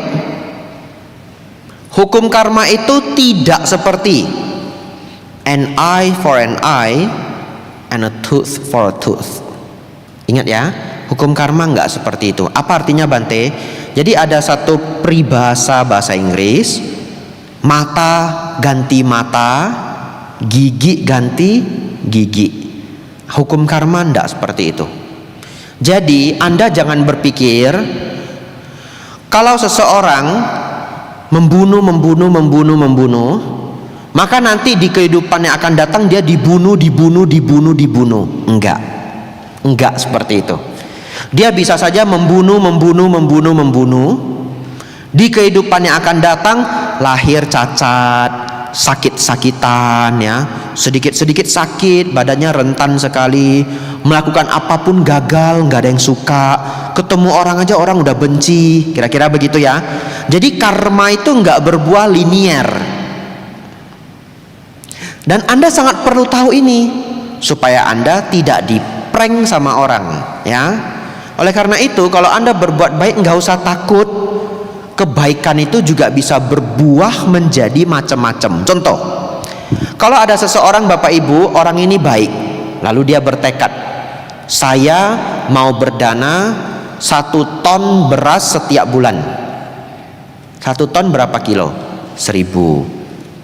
[SPEAKER 1] Hukum karma itu tidak seperti an eye for an eye and a tooth for a tooth. Ingat ya, hukum karma nggak seperti itu. Apa artinya Bante? Jadi ada satu peribahasa bahasa Inggris, mata ganti mata, Gigi ganti gigi. Hukum karma tidak seperti itu. Jadi Anda jangan berpikir kalau seseorang membunuh, maka nanti di kehidupan yang akan datang dia dibunuh. Enggak seperti itu. Dia bisa saja membunuh. Di kehidupan yang akan datang lahir cacat, sakit-sakitan, ya, sedikit sakit, badannya rentan sekali, melakukan apapun gagal, nggak ada yang suka, ketemu orang aja orang udah benci, kira-kira begitu ya. Jadi karma itu nggak berbuah linier, dan Anda sangat perlu tahu ini supaya Anda tidak diprank sama orang, ya. Oleh karena itu kalau Anda berbuat baik nggak usah takut. Kebaikan itu juga bisa berbuah menjadi macam-macam. Contoh, kalau ada seseorang Bapak Ibu, orang ini baik, lalu dia bertekad, saya mau berdana 1 ton beras setiap bulan. 1 ton berapa kilo? 1000.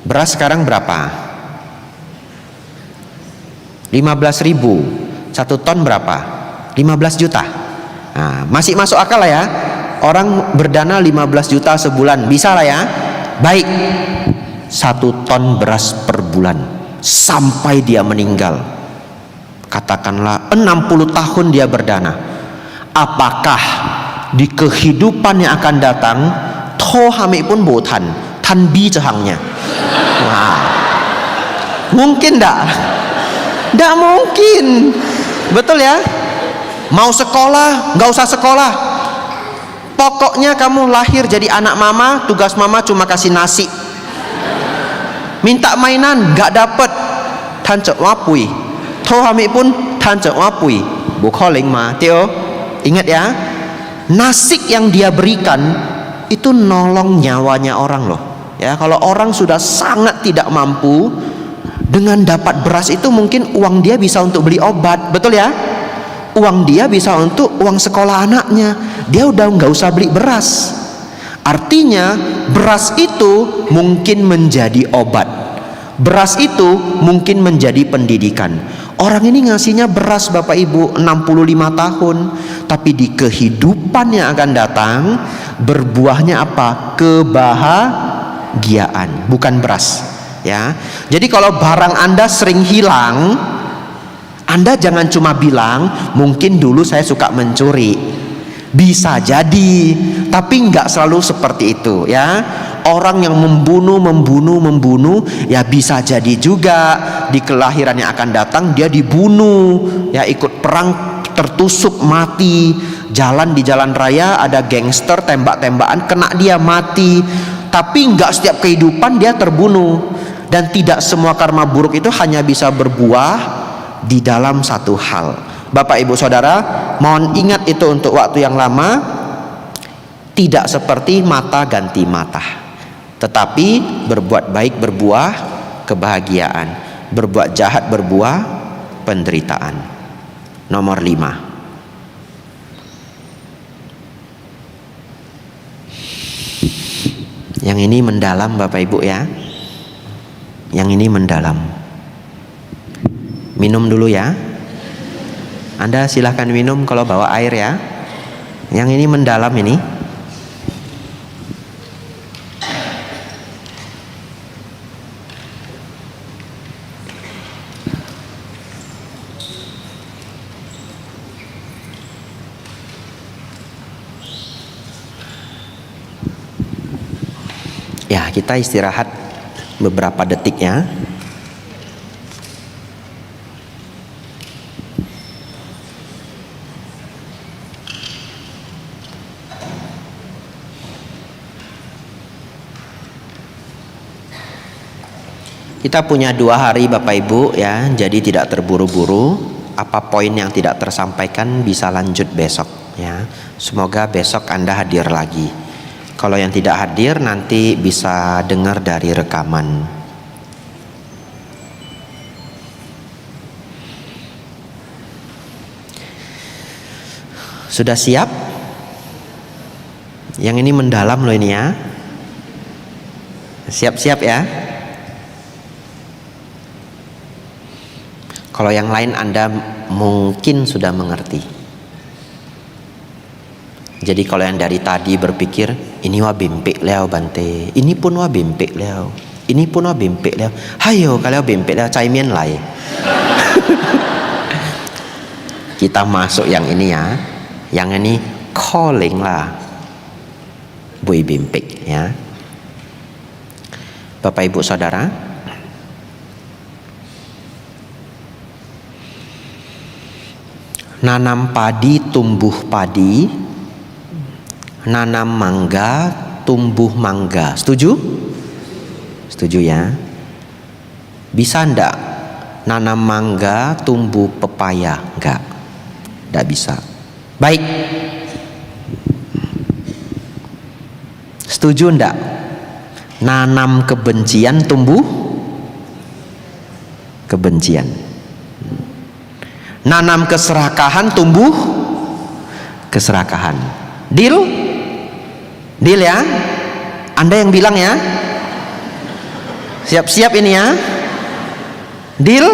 [SPEAKER 1] Beras sekarang berapa? 15.000. 1 ton berapa? 15 juta. Nah, masih masuk akal lah ya. Orang berdana 15 juta sebulan, bisa lah ya. Baik, 1 ton beras per bulan sampai dia meninggal. Katakanlah 60 tahun dia berdana. Apakah di kehidupan yang akan datang toh hami pun botan tan bi cehangnya? Nah, mungkin ndak mungkin, betul ya. Mau sekolah nggak usah sekolah, pokoknya kamu lahir jadi anak mama, tugas mama cuma kasih nasi. Minta mainan nggak dapet, tan cek wapui, toh hami pun tan cek wapui, bukoling ma, Tio. Ingat ya, nasik yang dia berikan itu nolong nyawanya orang loh. Ya, kalau orang sudah sangat tidak mampu, dengan dapat beras itu mungkin uang dia bisa untuk beli obat, betul ya? Uang dia bisa untuk uang sekolah anaknya. Dia udah nggak usah beli beras. Artinya beras itu mungkin menjadi obat. Beras itu mungkin menjadi pendidikan. Orang ini ngasihnya beras Bapak Ibu 65 tahun, tapi di kehidupan yang akan datang berbuahnya apa? Kebahagiaan, bukan beras. Ya. Jadi kalau barang Anda sering hilang, Anda jangan cuma bilang mungkin dulu saya suka mencuri. Bisa jadi, tapi nggak selalu seperti itu ya. Orang yang membunuh ya bisa jadi juga di kelahiran yang akan datang dia dibunuh, ya, ikut perang tertusuk mati. Jalan di jalan raya ada gangster tembak-tembakan kena dia mati. Tapi nggak setiap kehidupan dia terbunuh. Dan tidak semua karma buruk itu hanya bisa berbuah di dalam satu hal. Bapak Ibu Saudara, mohon ingat itu untuk waktu yang lama. Tidak seperti mata ganti mata, tetapi berbuat baik berbuah kebahagiaan, berbuat jahat berbuah penderitaan. Nomor 5. Yang ini mendalam Bapak Ibu ya. Yang ini mendalam. Minum dulu ya. Anda silahkan minum kalau bawa air ya. Yang ini mendalam ini. Ya, kita istirahat beberapa detik ya. Kita punya 2 hari Bapak Ibu ya, jadi tidak terburu-buru. Apa poin yang tidak tersampaikan bisa lanjut besok ya. Semoga besok Anda hadir lagi. Kalau yang tidak hadir nanti bisa dengar dari rekaman. Sudah siap? Yang ini mendalam loh ini ya. Siap-siap ya. Kalau yang lain Anda mungkin sudah mengerti. Jadi kalau yang dari tadi berpikir ini wah bimpik leo Bante, ini pun wah bimpik leo, ini pun wah bimpik leo. Hayo kalau bimpik leo cai mien lai. Kita masuk yang ini ya. Yang ini calling lah. Bui bimpik ya. Bapak Ibu Saudara, nanam padi tumbuh padi, nanam mangga tumbuh mangga. Setuju? Setuju ya. Bisa enggak nanam mangga tumbuh pepaya? Enggak. Enggak bisa. Baik. Setuju enggak nanam kebencian tumbuh kebencian? Nanam keserakahan tumbuh keserakahan. Deal? Deal ya? Anda yang bilang ya? Siap-siap ini ya? Deal?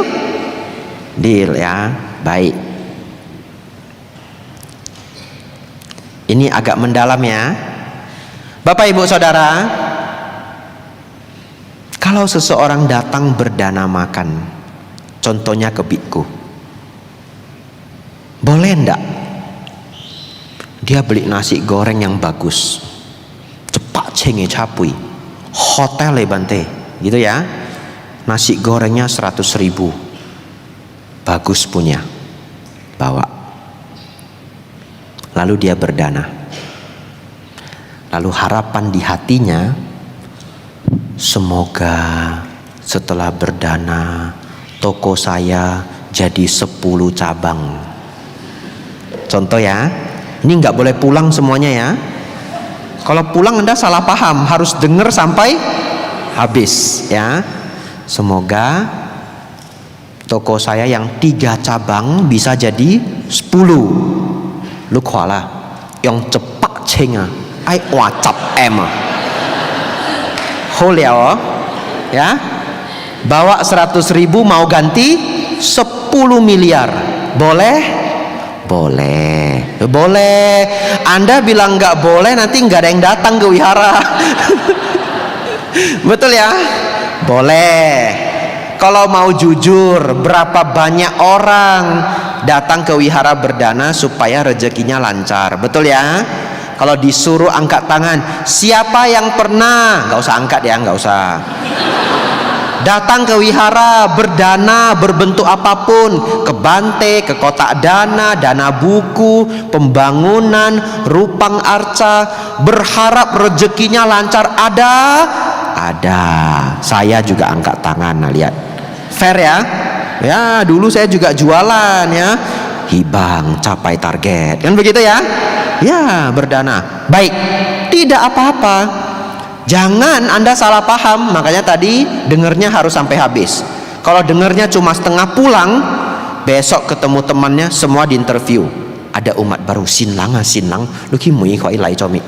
[SPEAKER 1] Deal ya. Baik. Ini agak mendalam ya. Bapak Ibu Saudara, kalau seseorang datang berdana makan, contohnya ke Bitku, boleh enggak dia beli nasi goreng yang bagus, cepat cenge capui, hotel Bante, gitu ya, nasi gorengnya 100.000, bagus punya, bawa, lalu dia berdana. Lalu harapan di hatinya, semoga setelah berdana toko saya jadi 10 cabang. Contoh ya, ini nggak boleh pulang semuanya ya. Kalau pulang Anda salah paham, harus dengar sampai habis ya. Semoga toko saya yang 3 cabang bisa jadi 10. Lu kuala yang cepat cenga, ai wacap em. Holiao ya. Bawa 100.000 mau ganti 10 miliar. Boleh? Boleh. Boleh. Anda bilang nggak boleh, nanti nggak ada yang datang ke wihara. Betul ya? Boleh. Kalau mau jujur, berapa banyak orang datang ke wihara berdana supaya rezekinya lancar? Betul ya? Kalau disuruh angkat tangan, siapa yang pernah? Nggak usah angkat ya, nggak usah. Datang ke wihara berdana berbentuk apapun, ke Bante, ke kotak dana, dana buku, pembangunan, rupang arca, berharap rezekinya lancar. Ada. Saya juga angkat tangan. Nah, lihat, fair ya? Ya, dulu saya juga jualan ya. Hibang capai target, kan begitu ya? Ya, berdana. Baik, tidak apa-apa. Jangan Anda salah paham. Makanya tadi dengernya harus sampai habis. Kalau dengernya cuma setengah pulang, besok ketemu temannya semua diinterview. Ada umat baru sinlang lu kimui kok ilai comi.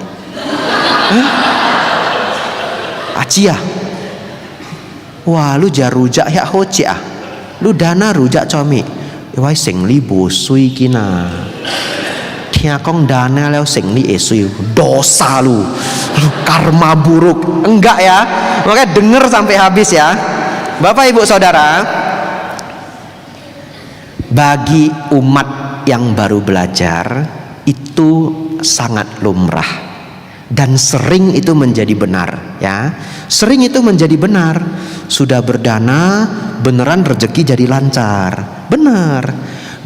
[SPEAKER 1] Acia. Wah, lu jarujak ya hoci ah. Lu dana rujak comi. Wai sing li bo sui kina. Tia kong dana leo sing li esui. Dosa lu karma buruk. Enggak ya. Makanya denger sampai habis ya. Bapak Ibu Saudara, bagi umat yang baru belajar itu sangat lumrah dan sering itu menjadi benar ya. Sering itu menjadi benar. Sudah berdana beneran rezeki jadi lancar. Benar.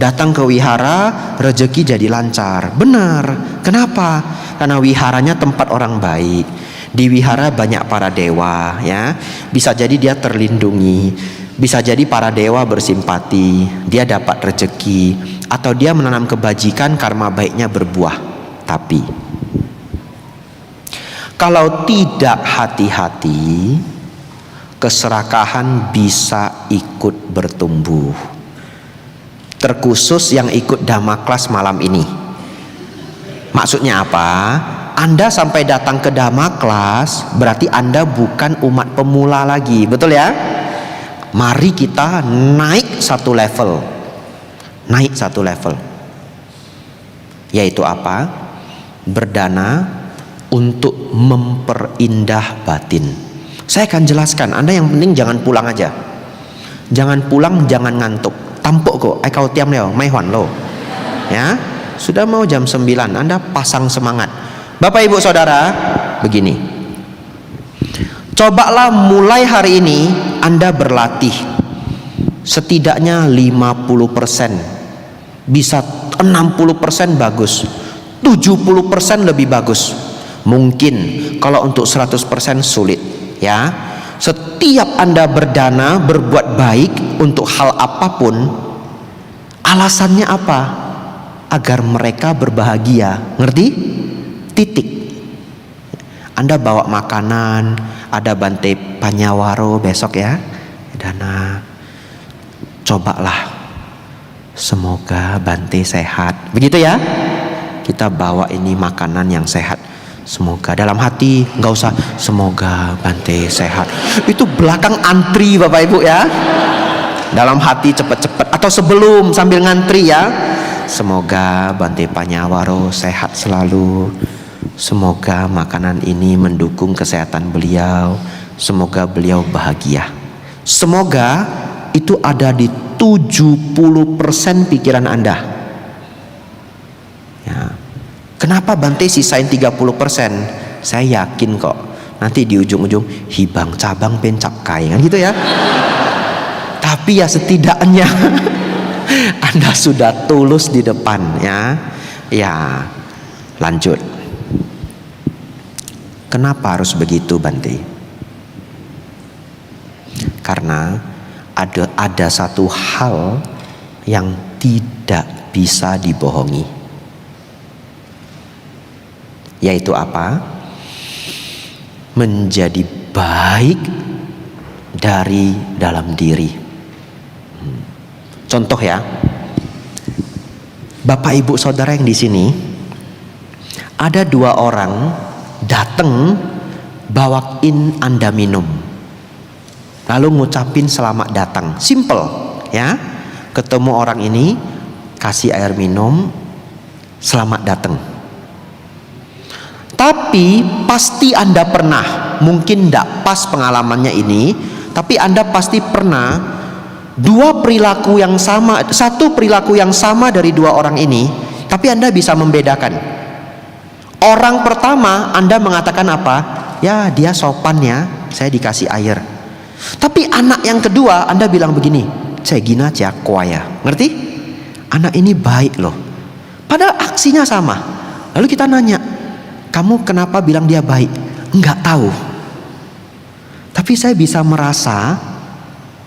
[SPEAKER 1] Datang ke wihara rezeki jadi lancar. Benar. Kenapa? Karena wiharanya tempat orang baik. Di wihara banyak para dewa ya. Bisa jadi dia terlindungi. Bisa jadi para dewa bersimpati. Dia dapat rezeki. Atau dia menanam kebajikan, karma baiknya berbuah. Tapi kalau tidak hati-hati, keserakahan bisa ikut bertumbuh. Terkhusus yang ikut Dhamma Class malam ini. Maksudnya apa? Anda sampai datang ke Dhamma Class berarti Anda bukan umat pemula lagi, betul ya? Mari kita naik satu level. Naik satu level. Yaitu apa? Berdana untuk memperindah batin. Saya akan jelaskan. Anda yang penting jangan pulang aja. Jangan pulang, jangan ngantuk. Tampuk kok, kau tiam leo, mai huan lo. Ya, sudah mau jam 9, Anda pasang semangat. Bapak Ibu Saudara, begini. Cobalah mulai hari ini Anda berlatih. Setidaknya 50%. Bisa 60% bagus. 70% lebih bagus. Mungkin kalau untuk 100% sulit, ya. Setiap Anda berdana, berbuat baik untuk hal apapun, alasannya apa? Agar mereka berbahagia. Ngerti? Titik. Anda bawa makanan, ada Bante Panyawaro besok ya, dana. Cobalah, semoga Bante sehat. Begitu ya. Kita bawa ini makanan yang sehat. Semoga dalam hati, nggak usah semoga Bante sehat. Itu belakang antri Bapak Ibu ya. Dalam hati cepet-cepet atau sebelum sambil ngantri ya. Semoga Bante Panyawaro sehat selalu. Semoga makanan ini mendukung kesehatan beliau. Semoga beliau bahagia. Semoga itu ada di 70% pikiran Anda. Ya. Kenapa Bante sisain 30%? Saya yakin kok nanti di ujung-ujung hibang cabang pencap kai kan gitu ya. Tapi ya setidaknya Anda sudah tulus di depan ya. Ya, lanjut. Kenapa harus begitu Bante? Karena ada satu hal yang tidak bisa dibohongi. Yaitu apa? Menjadi baik dari dalam diri. Contoh ya, Bapak Ibu Saudara yang di sini, ada 2 orang datang bawain Anda minum, lalu ngucapin selamat datang. Simple ya. Ketemu orang ini, kasih air minum, selamat datang. Tapi pasti Anda pernah, mungkin tidak pas pengalamannya ini, tapi Anda pasti pernah 2 perilaku yang sama, 1 perilaku yang sama dari 2 orang ini, tapi Anda bisa membedakan. Orang pertama Anda mengatakan apa? Ya dia sopan ya, saya dikasih air. Tapi anak yang kedua Anda bilang begini, saya gina aja kuaya. Ngerti? Anak ini baik loh. Padahal aksinya sama. Lalu kita nanya, kamu kenapa bilang dia baik? Enggak tahu. Tapi saya bisa merasa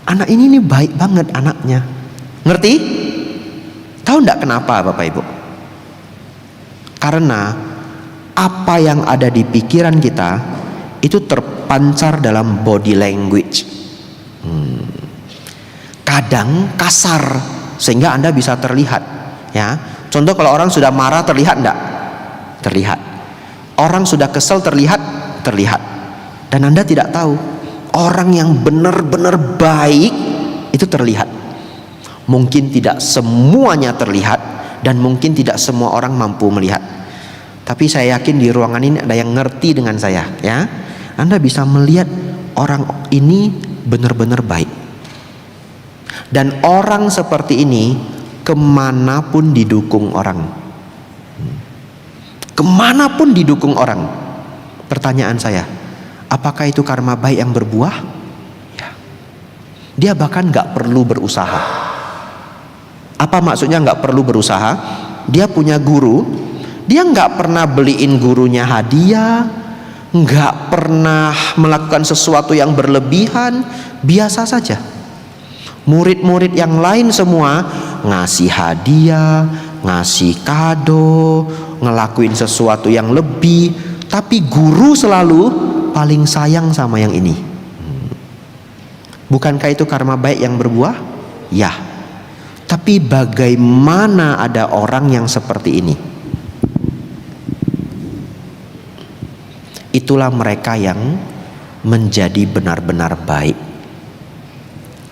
[SPEAKER 1] anak ini baik banget anaknya. Ngerti? Tahu enggak kenapa Bapak Ibu? Karena apa yang ada di pikiran kita itu terpancar dalam body language. Kadang kasar sehingga Anda bisa terlihat ya. Contoh kalau orang sudah marah terlihat enggak? Terlihat. Orang sudah kesel terlihat. Dan Anda tidak tahu orang yang benar-benar baik itu terlihat. Mungkin tidak semuanya terlihat dan mungkin tidak semua orang mampu melihat. Tapi saya yakin di ruangan ini ada yang ngerti dengan saya ya. Anda bisa melihat orang ini benar-benar baik. Dan orang seperti ini kemanapun didukung orang. Kemanapun didukung orang. Pertanyaan saya, apakah itu karma baik yang berbuah? Ya. Dia bahkan gak perlu berusaha. Apa maksudnya gak perlu berusaha? Dia punya guru, dia gak pernah beliin gurunya hadiah, gak pernah melakukan sesuatu yang berlebihan, biasa saja. Murid-murid yang lain semua ngasih hadiah, ngasih kado, ngelakuin sesuatu yang lebih, tapi guru selalu paling sayang sama yang ini. Bukankah itu karma baik yang berbuah? Ya. Tapi bagaimana ada orang yang seperti ini? Itulah mereka yang menjadi benar-benar baik.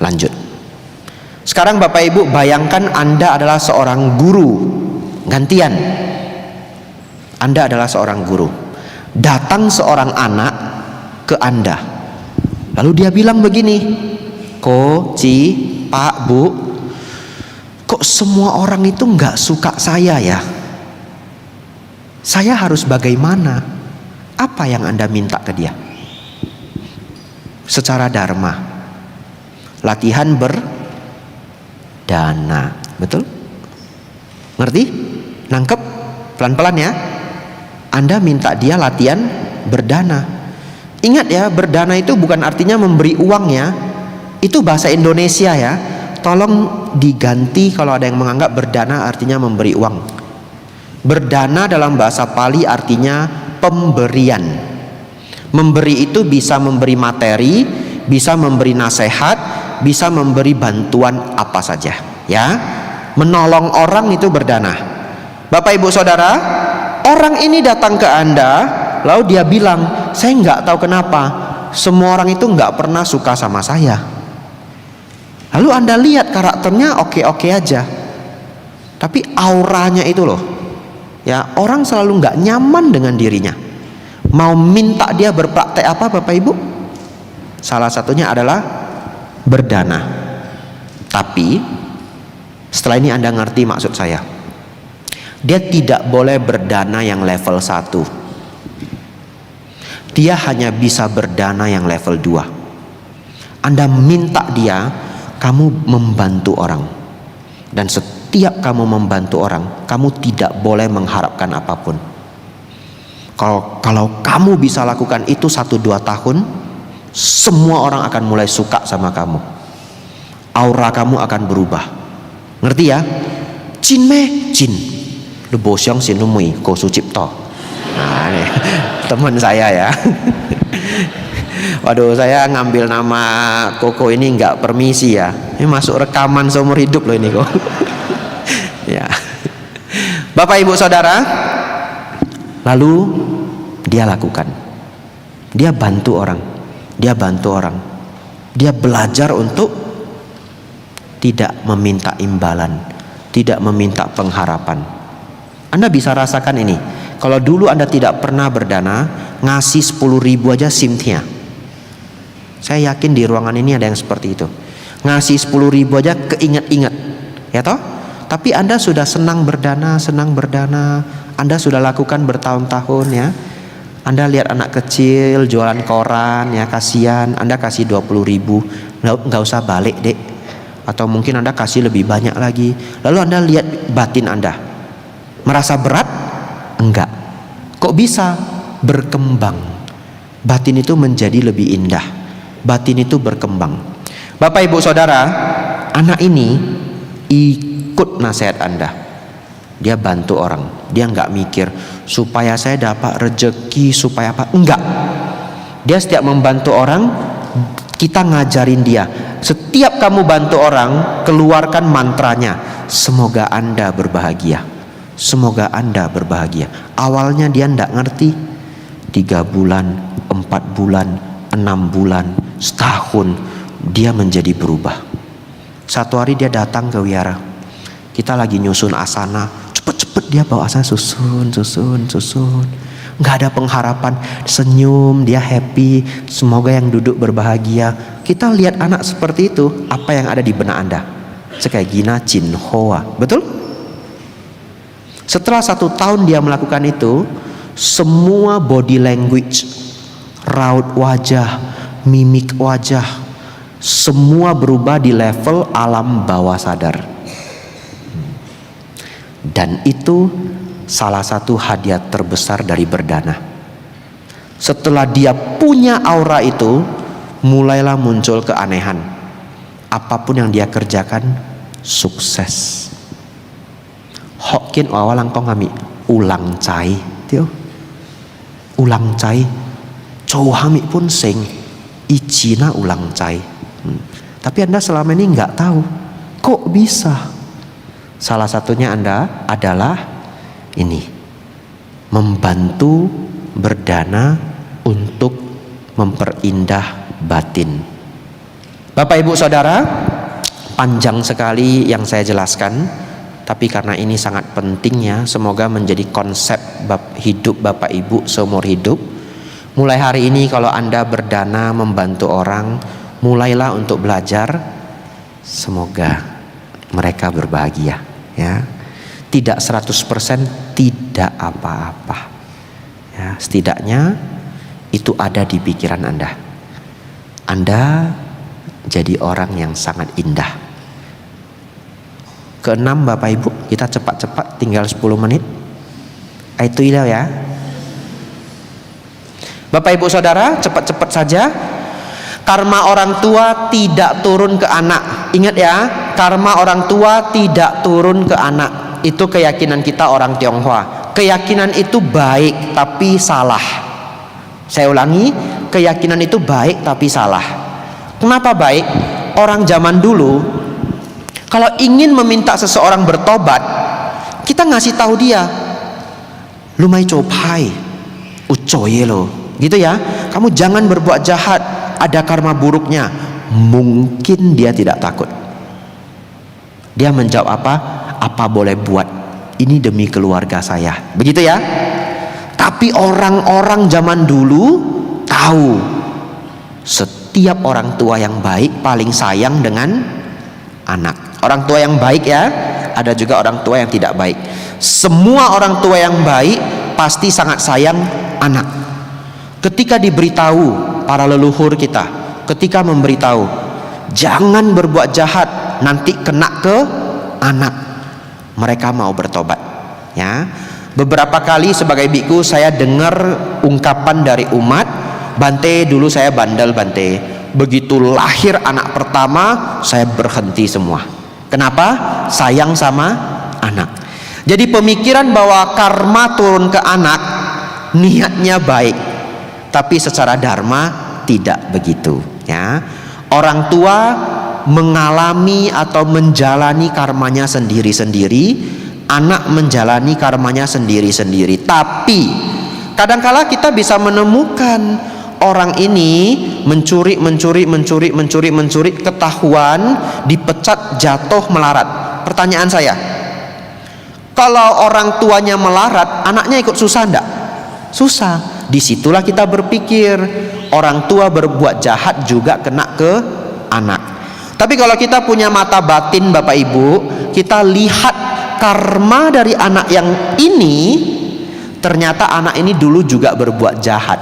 [SPEAKER 1] Lanjut. Sekarang Bapak Ibu bayangkan Anda adalah seorang guru. Gantian. Anda adalah seorang guru. Datang seorang anak ke Anda. Lalu dia bilang begini, Ko, Ci, Pak, Bu, kok semua orang itu nggak suka saya ya? Saya harus bagaimana? Apa yang Anda minta ke dia? Secara dharma, latihan berdana, betul? Ngerti? Nangkep? Pelan-pelan ya. Anda minta dia latihan berdana. Ingat ya, berdana itu bukan artinya memberi uang ya. Itu bahasa Indonesia ya. Tolong diganti kalau ada yang menganggap berdana artinya memberi uang. Berdana dalam bahasa Pali artinya pemberian. Memberi itu bisa memberi materi, bisa memberi nasihat, bisa memberi bantuan apa saja ya. Menolong orang itu berdana. Bapak Ibu Saudara, orang ini datang ke Anda, lalu dia bilang, saya nggak tahu kenapa semua orang itu nggak pernah suka sama saya. Lalu Anda lihat karakternya oke-oke aja, tapi auranya itu loh ya, orang selalu nggak nyaman dengan dirinya. Mau minta dia berpraktek apa Bapak Ibu? Salah satunya adalah berdana. Tapi setelah ini Anda ngerti maksud saya. Dia tidak boleh berdana yang level 1. Dia hanya bisa berdana yang level 2. Anda minta dia, kamu membantu orang. Dan setiap kamu membantu orang, kamu tidak boleh mengharapkan apapun. Kalau kamu bisa lakukan itu 1-2 tahun, semua orang akan mulai suka sama kamu. Aura kamu akan berubah. Ngerti ya? Jin me, jin. Lu bosyong sinumui, ko sucipto. Nah, ini teman saya ya. Waduh, saya ngambil nama Koko ini nggak permisi ya. Ini masuk rekaman seumur hidup loh ini kok. Ya. Bapak Ibu Saudara, lalu dia lakukan. Dia bantu orang. Dia bantu orang. Dia belajar untuk tidak meminta imbalan, tidak meminta pengharapan. Anda bisa rasakan ini. Kalau dulu Anda tidak pernah berdana, ngasih 10.000 aja simtnya. Saya yakin di ruangan ini ada yang seperti itu. Ngasih 10.000 aja keinget-inget, ya toh? Tapi Anda sudah senang berdana. Anda sudah lakukan bertahun-tahun ya. Anda lihat anak kecil jualan koran ya, kasihan. Anda kasih 20.000, nggak usah balik dek. Atau mungkin Anda kasih lebih banyak lagi. Lalu Anda lihat batin Anda. Merasa berat? Enggak. Kok bisa? Berkembang. Batin itu menjadi lebih indah. Batin itu berkembang. Bapak Ibu Saudara, anak ini ikut nasihat Anda. Dia bantu orang. Dia enggak mikir supaya saya dapat rezeki, supaya apa. Enggak. Dia setiap membantu orang, kita ngajarin dia. Setiap kamu bantu orang, keluarkan mantranya. Semoga Anda berbahagia. Semoga Anda berbahagia. Awalnya dia tidak ngerti. 3 bulan, 4 bulan, 6 bulan, setahun, dia menjadi berubah. Satu hari dia datang ke wihara. Kita lagi nyusun asana. Cepet-cepet dia bawa asana, susun. Nggak ada pengharapan. Senyum, dia happy. Semoga yang duduk berbahagia. Kita lihat anak seperti itu. Apa yang ada di benak Anda? Sekaya gina Chin Hoa. Betul? Setelah 1 tahun dia melakukan itu, semua body language, raut wajah, mimik wajah, semua berubah di level alam bawah sadar. Dan itu salah satu hadiah terbesar dari berdana. Setelah dia punya aura itu, mulailah muncul keanehan. Apapun yang dia kerjakan, sukses. Hokin awalang kong kami ulang cai, tio. Ulang cai, cow kami pun sing icina ulang cai. Tapi Anda selama ini nggak tahu, kok bisa? Salah satunya Anda adalah ini, membantu berdana untuk memperindah batin. Bapak Ibu Saudara, panjang sekali yang saya jelaskan, tapi karena ini sangat pentingnya, semoga menjadi konsep hidup Bapak Ibu seumur hidup. Mulai hari ini kalau Anda berdana membantu orang, mulailah untuk belajar. Semoga mereka berbahagia, ya. Tidak 100% tidak apa-apa, ya. Setidaknya itu ada di pikiran Anda. Anda jadi orang yang sangat indah. Keenam Bapak Ibu, kita cepat-cepat, tinggal 10 menit. Itu ya. Bapak Ibu Saudara, cepat-cepat saja. Karma orang tua tidak turun ke anak. Ingat ya, karma orang tua tidak turun ke anak. Itu keyakinan kita orang Tionghoa. Keyakinan itu baik tapi salah. Saya ulangi, keyakinan itu baik tapi salah. Kenapa baik? Orang zaman dulu kalau ingin meminta seseorang bertobat, kita ngasih tahu dia, lu mai copai, ucoye lo, gitu ya. Kamu jangan berbuat jahat, ada karma buruknya. Mungkin dia tidak takut. Dia menjawab apa? Apa boleh buat? Ini demi keluarga saya. Begitu ya. Tapi orang-orang zaman dulu tahu, setiap orang tua yang baik paling sayang dengan anak. Orang tua yang baik ya, ada juga orang tua yang tidak baik. Semua orang tua yang baik pasti sangat sayang anak. Ketika diberitahu para leluhur kita, ketika memberitahu jangan berbuat jahat, nanti kena ke anak, mereka mau bertobat, ya. Beberapa kali sebagai biku saya dengar ungkapan dari umat, Bante, dulu saya bandel Bante, begitu lahir anak pertama saya berhenti semua. Kenapa? Sayang sama anak. Jadi pemikiran bahwa karma turun ke anak, niatnya baik, tapi secara dharma tidak begitu, ya. Orang tua mengalami atau menjalani karmanya sendiri-sendiri, anak menjalani karmanya sendiri-sendiri. Tapi kadangkala kita bisa menemukan orang ini mencuri, ketahuan, dipecat, jatuh, melarat. Pertanyaan saya, kalau orang tuanya melarat, anaknya ikut susah enggak? Susah. Disitulah kita berpikir, orang tua berbuat jahat juga kena ke anak. Tapi kalau kita punya mata batin Bapak Ibu, kita lihat karma dari anak yang ini, ternyata anak ini dulu juga berbuat jahat.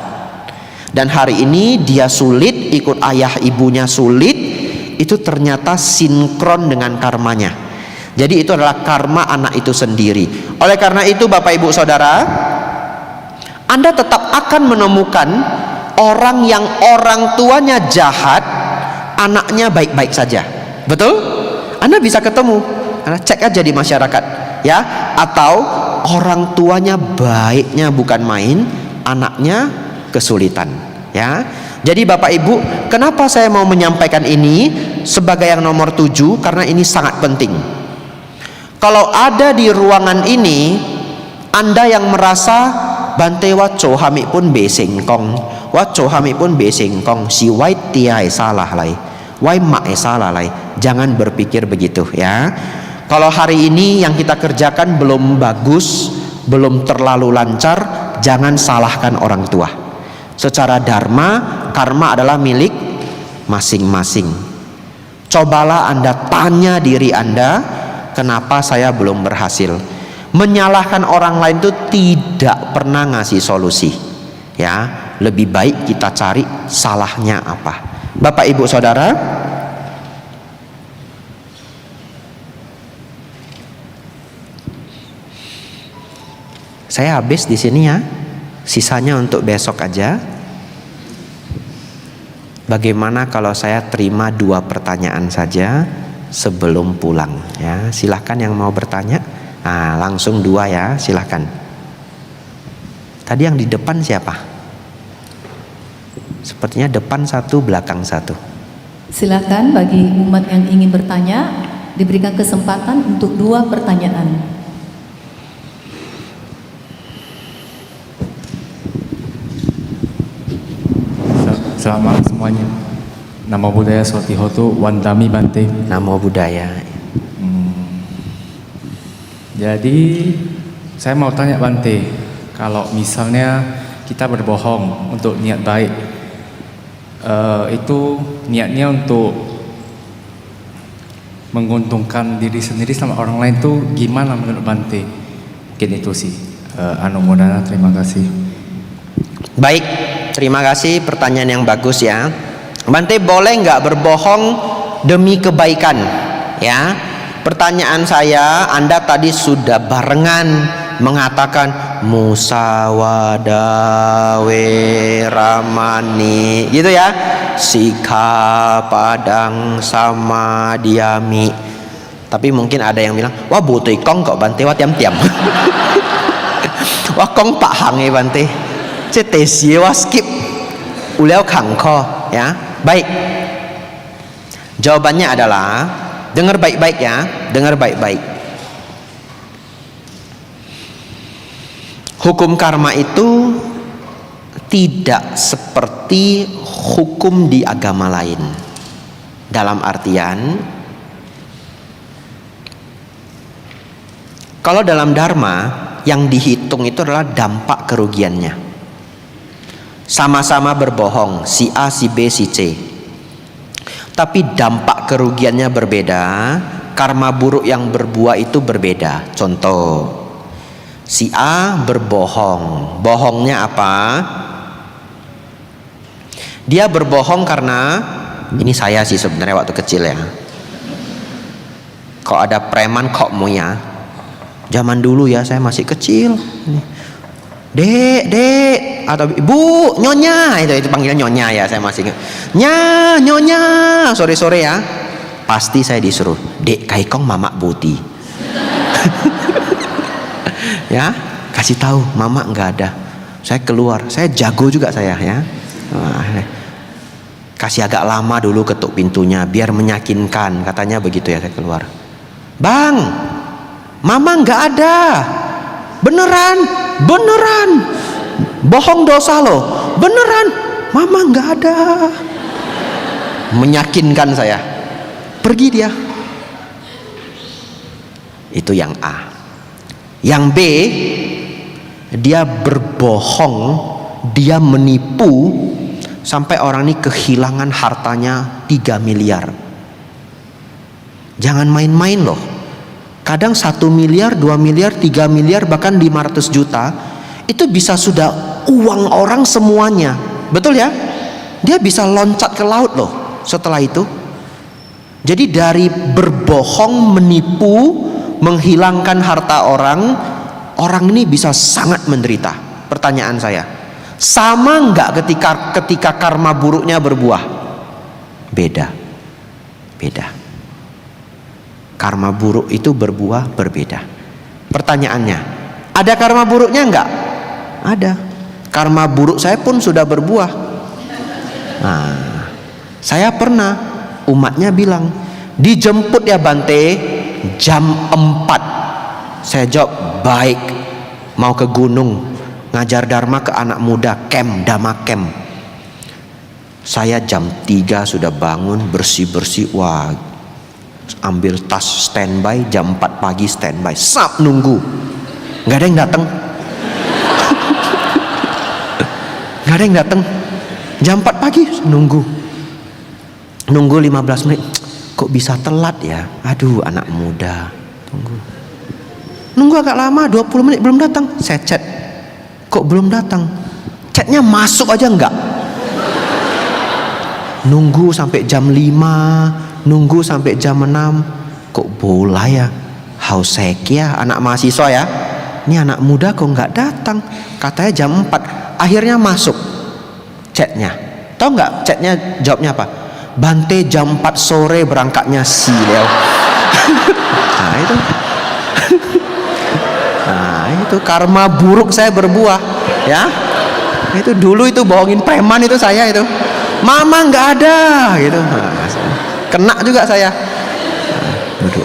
[SPEAKER 1] Dan hari ini dia sulit, ikut ayah ibunya sulit, itu ternyata sinkron dengan karmanya. Jadi itu adalah karma anak itu sendiri. Oleh karena itu Bapak Ibu Saudara, Anda tetap akan menemukan orang yang orang tuanya jahat, anaknya baik-baik saja. Betul? Anda bisa ketemu, Anda cek aja di masyarakat, ya. Atau orang tuanya baiknya bukan main, anaknya kesulitan, ya. Jadi Bapak Ibu, kenapa saya mau menyampaikan ini sebagai yang nomor 7? Karena ini sangat penting. Kalau ada di ruangan ini Anda yang merasa Bante waco hami pun besengkong, waco hami pun besengkong, si wai tiai salah lai, wai mak salah lai, jangan berpikir begitu, ya. Kalau hari ini yang kita kerjakan belum bagus, belum terlalu lancar, jangan salahkan orang tua. Secara dharma, karma adalah milik masing-masing. Cobalah Anda tanya diri Anda, kenapa saya belum berhasil? Menyalahkan orang lain itu tidak pernah ngasih solusi, ya. Lebih baik kita cari salahnya apa. Bapak Ibu Saudara, saya habis di sini ya. Sisanya untuk besok aja. Bagaimana kalau saya terima 2 pertanyaan saja sebelum pulang, ya? Silahkan yang mau bertanya. Nah, langsung 2 ya, silahkan. Tadi yang di depan siapa? Sepertinya depan 1, belakang 1.
[SPEAKER 2] Silakan bagi umat yang ingin bertanya, diberikan kesempatan untuk 2 pertanyaan.
[SPEAKER 3] Selamat malam semuanya. Nama budaya Sotiho itu Wandami Bante.
[SPEAKER 1] Namo Buddhaya.
[SPEAKER 3] Jadi saya mau tanya Bante, kalau misalnya kita berbohong untuk niat baik, itu niatnya untuk menguntungkan diri sendiri sama orang lain tuh gimana menurut Bante? Mungkin itu sih. Anu Modana, terima kasih.
[SPEAKER 1] Baik, terima kasih pertanyaan yang bagus ya. Bante boleh nggak berbohong demi kebaikan? Ya, pertanyaan saya, Anda tadi sudah barengan mengatakan musawada weramani, gitu ya. Sikapadang sama diami. Tapi mungkin ada yang bilang, wah butoi kong kok Bante, wah tiam-tiam. Wah kong pak hang Bante. Cetesi wah skip. Uliau kang ko, ya. Baik. Jawabannya adalah, dengar baik-baik ya, dengar baik-baik. Hukum karma itu tidak seperti hukum di agama lain. Dalam artian, kalau dalam dharma yang dihitung itu adalah dampak kerugiannya. Sama-sama berbohong, si A, si B, si C. Tapi dampak kerugiannya berbeda, karma buruk yang berbuah itu berbeda. Contoh, si A berbohong. Bohongnya apa? Dia berbohong karena, ini saya sih sebenarnya waktu kecil ya. Kok ada preman kok mau ya? Zaman dulu ya, saya masih kecil. Dek, atau ibu, nyonya, itu panggilan nyonya ya, saya masih ingat. Nyonya, sore-sore ya. Pasti saya disuruh, dek kaikong mamak buti. Ya, kasih tahu mama nggak ada. Saya keluar, saya jago juga saya ya. Kasih agak lama dulu ketuk pintunya biar meyakinkan, katanya begitu ya. Saya keluar, bang, mama nggak ada. Beneran, bohong dosa loh, beneran, mama nggak ada. Meyakinkan saya, pergi dia. Itu yang A. Yang B, dia berbohong, dia menipu sampai orang ini kehilangan hartanya 3 miliar. Jangan main-main loh. Kadang 1 miliar, 2 miliar, 3 miliar, bahkan 500 juta itu bisa sudah uang orang semuanya. Betul ya? Dia bisa loncat ke laut loh setelah itu. Jadi dari berbohong, menipu, menghilangkan harta orang, orang ini bisa sangat menderita. Pertanyaan saya, sama nggak ketika karma buruknya berbuah? Beda. Karma buruk itu berbuah berbeda. Pertanyaannya, ada karma buruknya enggak? Ada. Karma buruk saya pun sudah berbuah. Nah, saya pernah, umatnya bilang, dijemput ya Bante jam 4. Saya jawab, baik. Mau ke gunung, ngajar dharma ke anak muda, dhamma camp. Saya jam 3 sudah bangun, bersih-bersih, wah, ambil tas standby, jam 4 pagi standby, sap nunggu, nggak ada yang datang. Nggak ada yang datang. Jam 4 pagi nunggu 15 menit, kok bisa telat ya? Aduh, anak muda, nunggu agak lama, 20 menit belum datang. Saya chat, kok belum datang? Chatnya masuk aja enggak. Nunggu sampai jam 5, nunggu sampai jam 6, kok bola ya? Hausek ya, anak mahasiswa ya. Ini anak muda kok nggak datang? Katanya jam 4. Akhirnya masuk chatnya. Tahu nggak chatnya jawabnya apa? Bante jam 4 sore berangkatnya silau. Nah itu. Nah itu karma buruk saya berbuah ya. Itu dulu itu bohongin preman itu saya itu. Mama nggak ada gitu. Nah, kena juga saya. Duduk.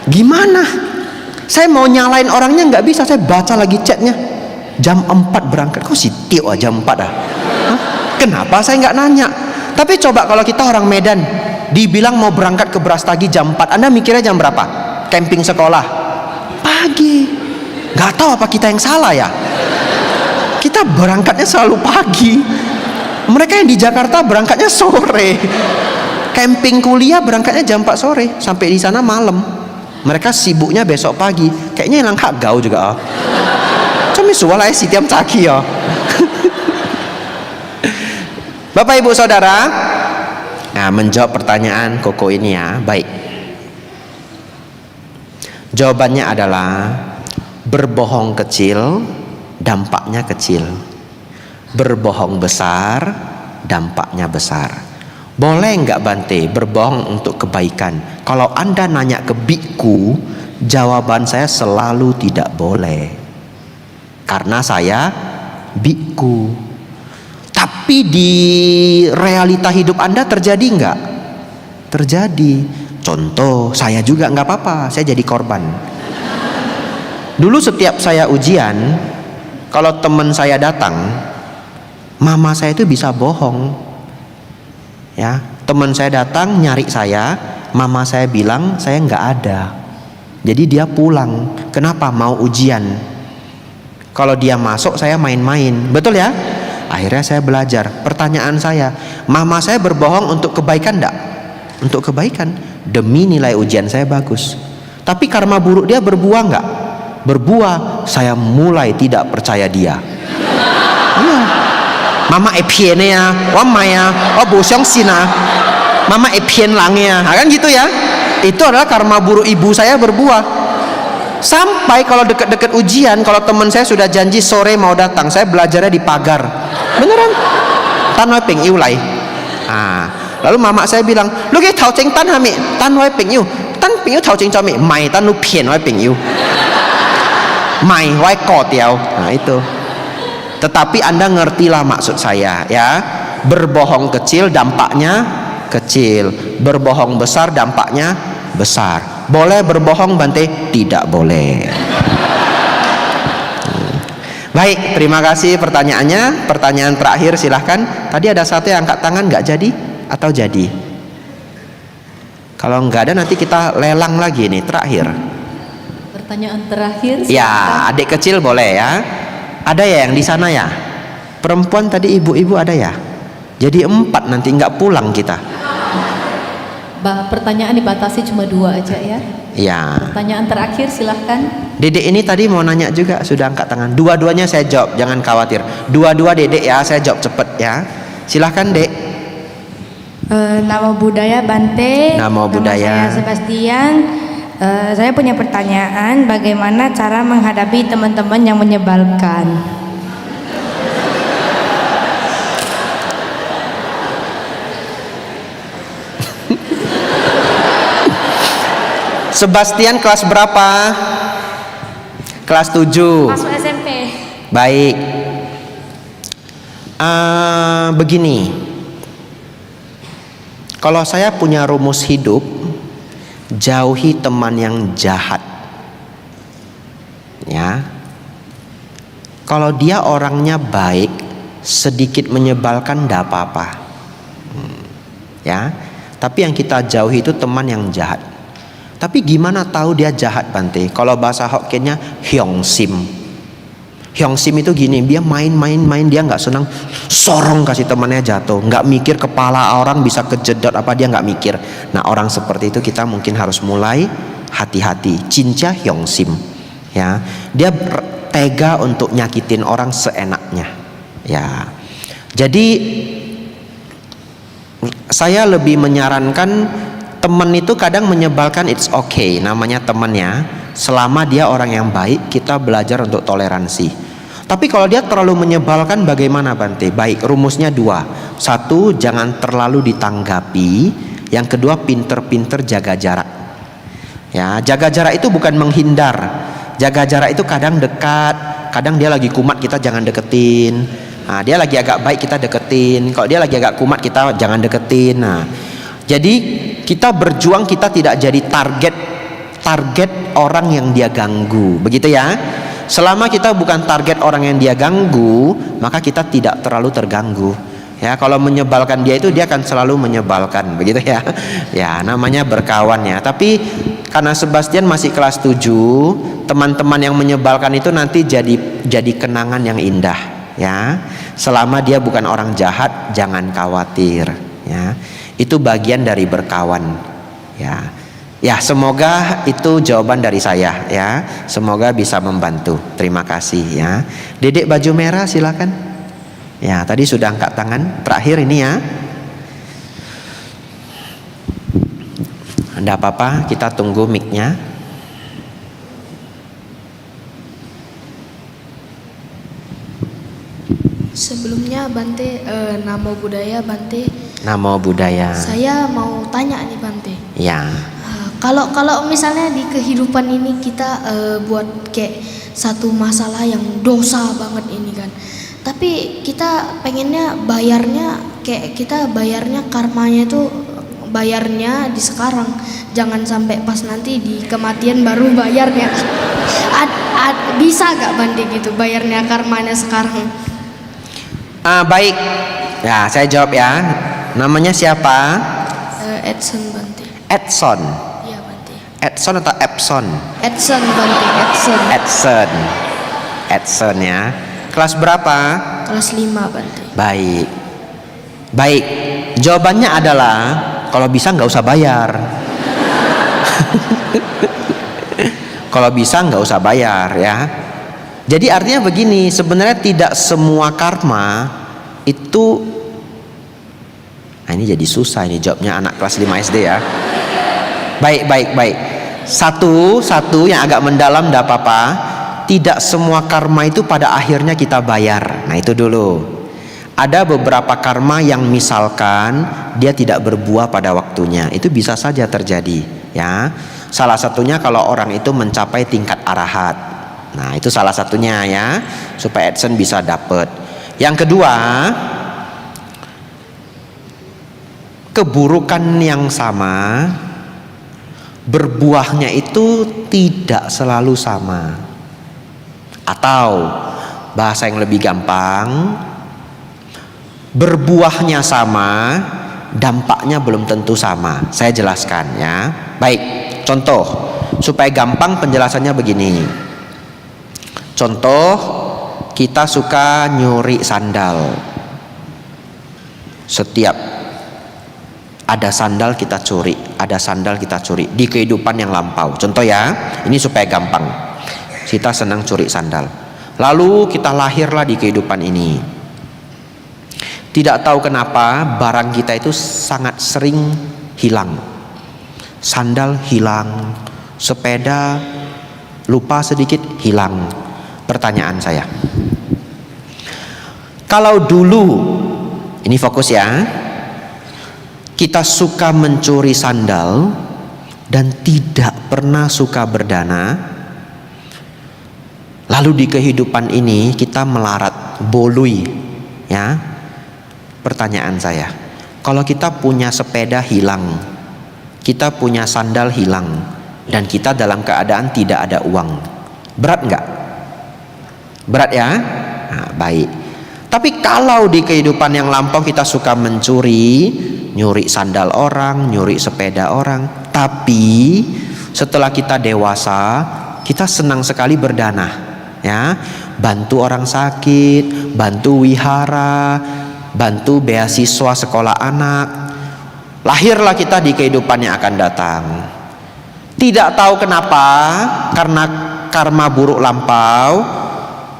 [SPEAKER 1] Gimana? Saya mau nyalain orangnya nggak bisa. Saya baca lagi chatnya. Jam 4 berangkat. Kok si Tio jam 4 ah? Hah? Kenapa saya nggak nanya? Tapi coba kalau kita orang Medan dibilang mau berangkat ke Brastagi jam 4, Anda mikirnya jam berapa? Camping sekolah pagi. Gak tahu apa kita yang salah ya, kita berangkatnya selalu pagi. Mereka yang di Jakarta berangkatnya sore. Camping kuliah berangkatnya jam 4 sore, sampai di sana malam. Mereka sibuknya besok pagi. Kayaknya yang langkah gau juga. Cuma suara si tiap caki ya. Bapak Ibu Saudara, nah menjawab pertanyaan Koko ini ya, baik. Jawabannya adalah berbohong kecil, dampaknya kecil. Berbohong besar, dampaknya besar. Boleh nggak Bante berbohong untuk kebaikan? Kalau Anda nanya ke biku, jawaban saya selalu tidak boleh. Karena saya biku. Tapi di realita hidup Anda terjadi nggak? Terjadi. Contoh, saya juga nggak apa-apa, saya jadi korban. Dulu setiap saya ujian, kalau teman saya datang, mama saya itu bisa bohong. Ya, teman saya datang nyari saya, mama saya bilang saya nggak ada. Jadi dia pulang. Kenapa? Mau ujian. Kalau dia masuk, saya main-main. Betul ya? Akhirnya saya belajar. Pertanyaan saya, mama saya berbohong untuk kebaikan enggak? Untuk kebaikan, demi nilai ujian saya bagus. Tapi karma buruk dia berbuah enggak? Berbuah. Saya mulai tidak percaya dia. Iya. Mama epien ya, wama ya, oh bosong sina. Mama epien langnya, kan gitu ya. Itu adalah karma buruk ibu saya berbuah. Sampai kalau deket-deket ujian, kalau teman saya sudah janji sore mau datang, saya belajarnya di pagar. Beneran? Tan wai ping iu lai. Lalu mama saya bilang, lu kayak tau ceng tan hami, tan wai ping iu, tan ping iu tau ceng cami, mai tan lu pien wai ping iu, mai wai ko tiao. Nah itu. Tetapi Anda ngertilah maksud saya ya. Berbohong kecil dampaknya kecil, berbohong besar dampaknya besar. Boleh berbohong Bante? Tidak boleh. Baik, terima kasih pertanyaannya. Pertanyaan terakhir silahkan. Tadi ada satu yang angkat tangan, nggak jadi atau jadi? Kalau nggak ada nanti kita lelang lagi nih, terakhir.
[SPEAKER 2] Pertanyaan terakhir.
[SPEAKER 1] Ya, adik kecil boleh ya. Ada ya yang di sana ya? Perempuan tadi ibu-ibu ada ya? Jadi 4 nanti nggak pulang kita.
[SPEAKER 2] Pertanyaan dibatasi cuma 2 aja ya.
[SPEAKER 1] Ya.
[SPEAKER 2] Pertanyaan terakhir silahkan.
[SPEAKER 1] Dedek ini tadi mau nanya juga, sudah angkat tangan. Dua-duanya saya jawab, jangan khawatir. Dua-dua Dedek ya, saya jawab cepet ya. Silahkan Dek.
[SPEAKER 4] Nama budaya Bante.
[SPEAKER 1] Nama budaya.
[SPEAKER 4] Saya Sebastian. Saya punya pertanyaan, bagaimana cara menghadapi teman-teman yang menyebalkan?
[SPEAKER 1] Sebastian kelas berapa? Kelas 7.
[SPEAKER 4] Masuk SMP.
[SPEAKER 1] Baik. Begini. Kalau saya punya rumus hidup, jauhi teman yang jahat. Ya. Kalau dia orangnya baik, sedikit menyebalkan tidak apa-apa. Ya. Tapi yang kita jauhi itu teman yang jahat. Tapi gimana tahu dia jahat Bante? Kalau bahasa Hokkiennya hyong sim. Hyong sim itu gini, dia main, dia nggak senang, sorong kasih temannya jatuh, nggak mikir kepala orang bisa kejedot apa, dia nggak mikir. Nah orang seperti itu kita mungkin harus mulai hati-hati. Cinca hyong sim, ya, dia tega untuk nyakitin orang seenaknya, ya. Jadi saya lebih menyarankan teman itu kadang menyebalkan, it's okay, namanya temannya. Selama dia orang yang baik, kita belajar untuk toleransi. Tapi kalau dia terlalu menyebalkan bagaimana Bante? Baik, rumusnya 2. 1, jangan terlalu ditanggapi. Yang kedua, pinter-pinter jaga jarak. Ya, jaga jarak itu bukan menghindar. Jaga jarak itu kadang dekat, kadang dia lagi kumat kita jangan deketin. Nah, dia lagi agak baik kita deketin. Kalau dia lagi agak kumat kita jangan deketin. Nah, jadi kita berjuang, kita tidak jadi target orang yang dia ganggu, begitu ya. Selama kita bukan target orang yang dia ganggu, maka kita tidak terlalu terganggu. Ya, kalau menyebalkan dia itu dia akan selalu menyebalkan, begitu ya. Ya, namanya berkawan ya. Tapi karena Sebastian masih kelas 7, teman-teman yang menyebalkan itu nanti jadi kenangan yang indah ya. Selama dia bukan orang jahat, jangan khawatir ya. Itu bagian dari berkawan ya. Ya, semoga itu jawaban dari saya ya. Semoga bisa membantu. Terima kasih ya. Dedek baju merah silakan. Ya, tadi sudah angkat tangan. Terakhir ini ya. Enggak apa-apa, kita tunggu mic-nya.
[SPEAKER 5] Sebelumnya Bante, Namo Buddhaya Bante.
[SPEAKER 1] Namo Buddhaya.
[SPEAKER 5] Saya mau tanya nih Bante.
[SPEAKER 1] Ya.
[SPEAKER 5] Kalau misalnya di kehidupan ini kita buat kayak satu masalah yang dosa banget ini kan. Tapi kita pengennya bayarnya kayak kita bayarnya karmanya itu bayarnya di sekarang. Jangan sampai pas nanti di kematian baru bayarnya. Bisa gak Bante gitu bayarnya karmanya sekarang?
[SPEAKER 1] Baik. Ya, saya jawab ya. Namanya siapa?
[SPEAKER 5] Edson Bante.
[SPEAKER 1] Edson.
[SPEAKER 5] Iya Bante.
[SPEAKER 1] Edson atau Epson?
[SPEAKER 5] Edson Bante, Edson.
[SPEAKER 1] Edson. Edson ya. Kelas berapa?
[SPEAKER 5] Kelas 5 Bante.
[SPEAKER 1] Baik. Baik. Jawabannya adalah kalau bisa nggak usah bayar. Kalau bisa nggak usah bayar ya. Jadi artinya begini, sebenarnya tidak semua karma itu. Nah, ini jadi susah ini jawabnya anak kelas 5 SD ya. Baik. Satu yang agak mendalam enggak apa-apa. Tidak semua karma itu pada akhirnya kita bayar. Nah, itu dulu. Ada beberapa karma yang misalkan dia tidak berbuah pada waktunya. Itu bisa saja terjadi ya. Salah satunya kalau orang itu mencapai tingkat arahat. Nah, itu salah satunya ya, supaya Edson bisa dapat. Yang kedua, keburukan yang sama berbuahnya itu tidak selalu sama. Atau bahasa yang lebih gampang, berbuahnya sama, dampaknya belum tentu sama. Saya jelaskan ya. Baik, contoh supaya gampang penjelasannya begini. Contoh, kita suka nyuri sandal. Setiap ada sandal kita curi, ada sandal kita curi di kehidupan yang lampau. Contoh ya, ini supaya gampang. Kita senang curi sandal. Lalu kita lahirlah di kehidupan ini. Tidak tahu kenapa barang kita itu sangat sering hilang. Sandal hilang, sepeda lupa sedikit hilang. Pertanyaan saya, kalau dulu, ini fokus ya, kita suka mencuri sandal dan tidak pernah suka berdana, lalu di kehidupan ini kita melarat, bolui ya. Pertanyaan saya, kalau kita punya sepeda hilang, kita punya sandal hilang, dan kita dalam keadaan tidak ada uang, berat nggak? Berat ya? Nah, baik. Tapi kalau di kehidupan yang lampau kita suka mencuri, nyuri sandal orang, nyuri sepeda orang, tapi setelah kita dewasa, kita senang sekali berdana, ya, bantu orang sakit, bantu wihara, bantu beasiswa sekolah anak. Lahirlah kita di kehidupan yang akan datang. Tidak tahu kenapa, karena karma buruk lampau,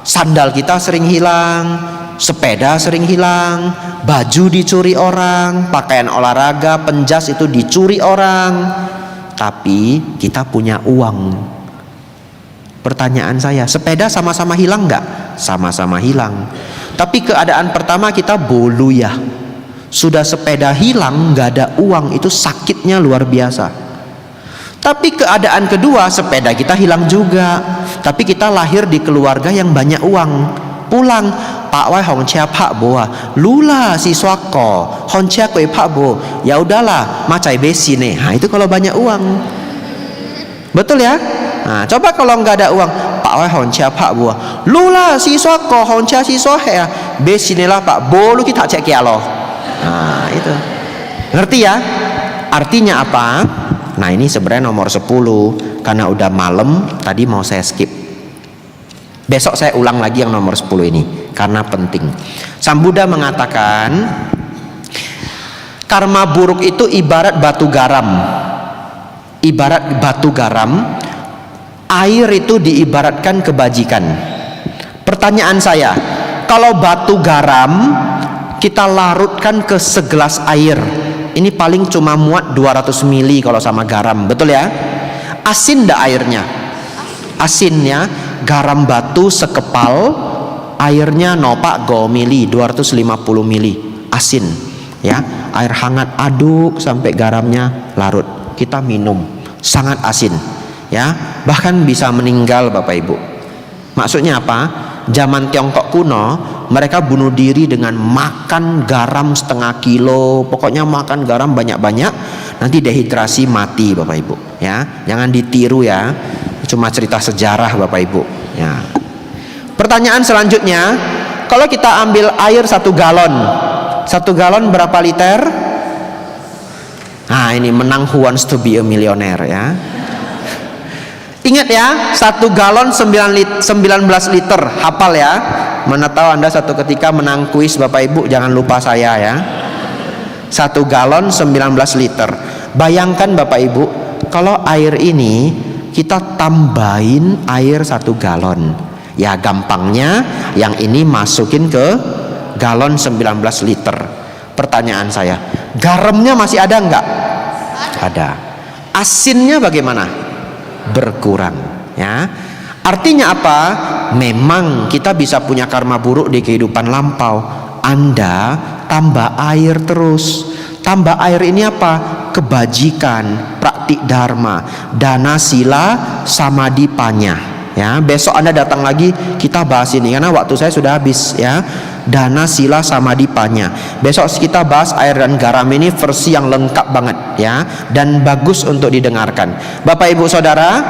[SPEAKER 1] sandal kita sering hilang, sepeda sering hilang, baju dicuri orang, pakaian olahraga, penjas itu dicuri orang. Tapi kita punya uang. Pertanyaan saya, sepeda sama-sama hilang nggak? Sama-sama hilang. Tapi keadaan pertama kita bolu ya. Sudah sepeda hilang, nggak ada uang, itu sakitnya luar biasa. Tapi keadaan kedua, sepeda kita hilang juga, tapi kita lahir di keluarga yang banyak uang. Pulang, Pak Wai Hong Chia Pak Bo, Lula siswa ko, Hong Chia Kue Pak Bo. Ya udahlah, macai besi nih. Nah, itu kalau banyak uang. Betul ya? Nah, coba kalau nggak ada uang, Pak Wai Hong Chia Pak Bo, Lula siswa ko, Hong Chia siswa he. Be sinilah Pak, bolu kita cek kialo. Nah itu, ngerti ya? Artinya apa? Nah ini sebenarnya nomor 10. Karena udah malam, tadi mau saya skip. Besok saya ulang lagi yang nomor 10 ini karena penting. Sang Buddha mengatakan karma buruk itu ibarat batu garam. Ibarat batu garam, air itu diibaratkan kebajikan. Pertanyaan saya, kalau batu garam kita larutkan ke segelas air, ini paling cuma muat 200 mili kalau sama garam, betul ya? Asin ndak airnya? Asin ya. Garam batu sekepal, airnya nopak go mili 250 mili, asin ya. Air hangat aduk sampai garamnya larut, kita minum, sangat asin ya, bahkan bisa meninggal Bapak Ibu. Maksudnya apa? Zaman Tiongkok kuno mereka bunuh diri dengan makan garam setengah kilo, pokoknya makan garam banyak-banyak, nanti dehidrasi mati Bapak Ibu ya. Jangan ditiru ya, cuma cerita sejarah Bapak Ibu ya. Pertanyaan selanjutnya, kalau kita ambil air 1 galon, 1 galon berapa liter? Nah ini menang Who Wants to be a Millionaire ya. Ingat ya, 1 galon 19 liter, hafal ya. Mana tahu Anda satu ketika menang kuis Bapak Ibu, jangan lupa saya ya. 1 galon 19 liter. Bayangkan Bapak Ibu, kalau air ini kita tambahin air 1 galon. Ya gampangnya yang ini masukin ke galon 19 liter. Pertanyaan saya, garamnya masih ada enggak? Ada. Asinnya bagaimana? Berkurang ya. Artinya apa? Memang kita bisa punya karma buruk di kehidupan lampau. Anda tambah air terus. Tambah air ini apa? Kebajikan, praktik dharma, dana sila samadhi panya ya. Besok Anda datang lagi kita bahas ini karena waktu saya sudah habis ya. Dana sila samadhi panya. Besok kita bahas air dan garam ini versi yang lengkap banget ya, dan bagus untuk didengarkan. Bapak Ibu Saudara,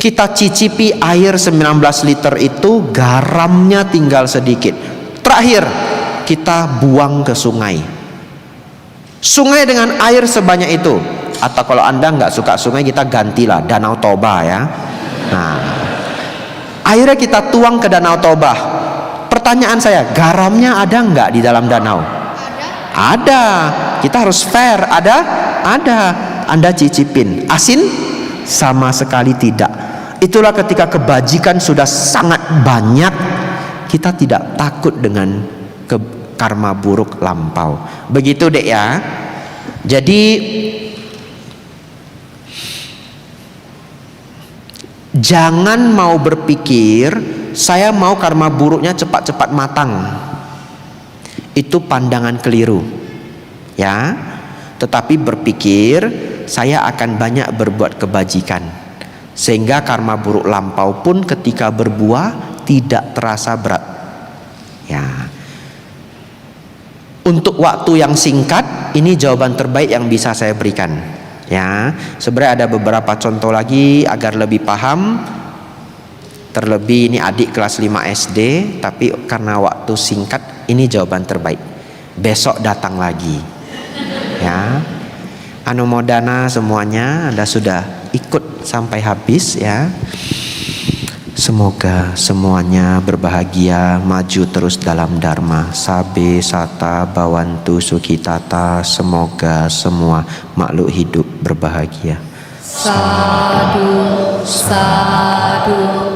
[SPEAKER 1] kita cicipi air 19 liter itu, garamnya tinggal sedikit. Terakhir kita buang ke sungai. Sungai dengan air sebanyak itu, atau kalau Anda nggak suka sungai, kita gantilah Danau Toba ya. Nah, airnya kita tuang ke Danau Toba. Pertanyaan saya, garamnya ada nggak di dalam danau? Ada. Kita harus fair. Ada. Anda cicipin. Asin? Sama sekali tidak. Itulah ketika kebajikan sudah sangat banyak, kita tidak takut dengan karma buruk lampau. Begitu dek ya. Jadi jangan mau berpikir saya mau karma buruknya cepat-cepat matang. Itu pandangan keliru ya. Tetapi berpikir saya akan banyak berbuat kebajikan, sehingga karma buruk lampau pun ketika berbuah tidak terasa berat ya. Untuk waktu yang singkat, ini jawaban terbaik yang bisa saya berikan ya. Sebenarnya ada beberapa contoh lagi agar lebih paham. Terlebih ini adik kelas 5 SD, tapi karena waktu singkat, ini jawaban terbaik. Besok datang lagi ya. Anumodana semuanya, Anda sudah ikut sampai habis ya. Semoga semuanya berbahagia, maju terus dalam dharma. Sabe sata bawantu sukitata. Semoga semua makhluk hidup berbahagia.
[SPEAKER 2] Sadu, sadu.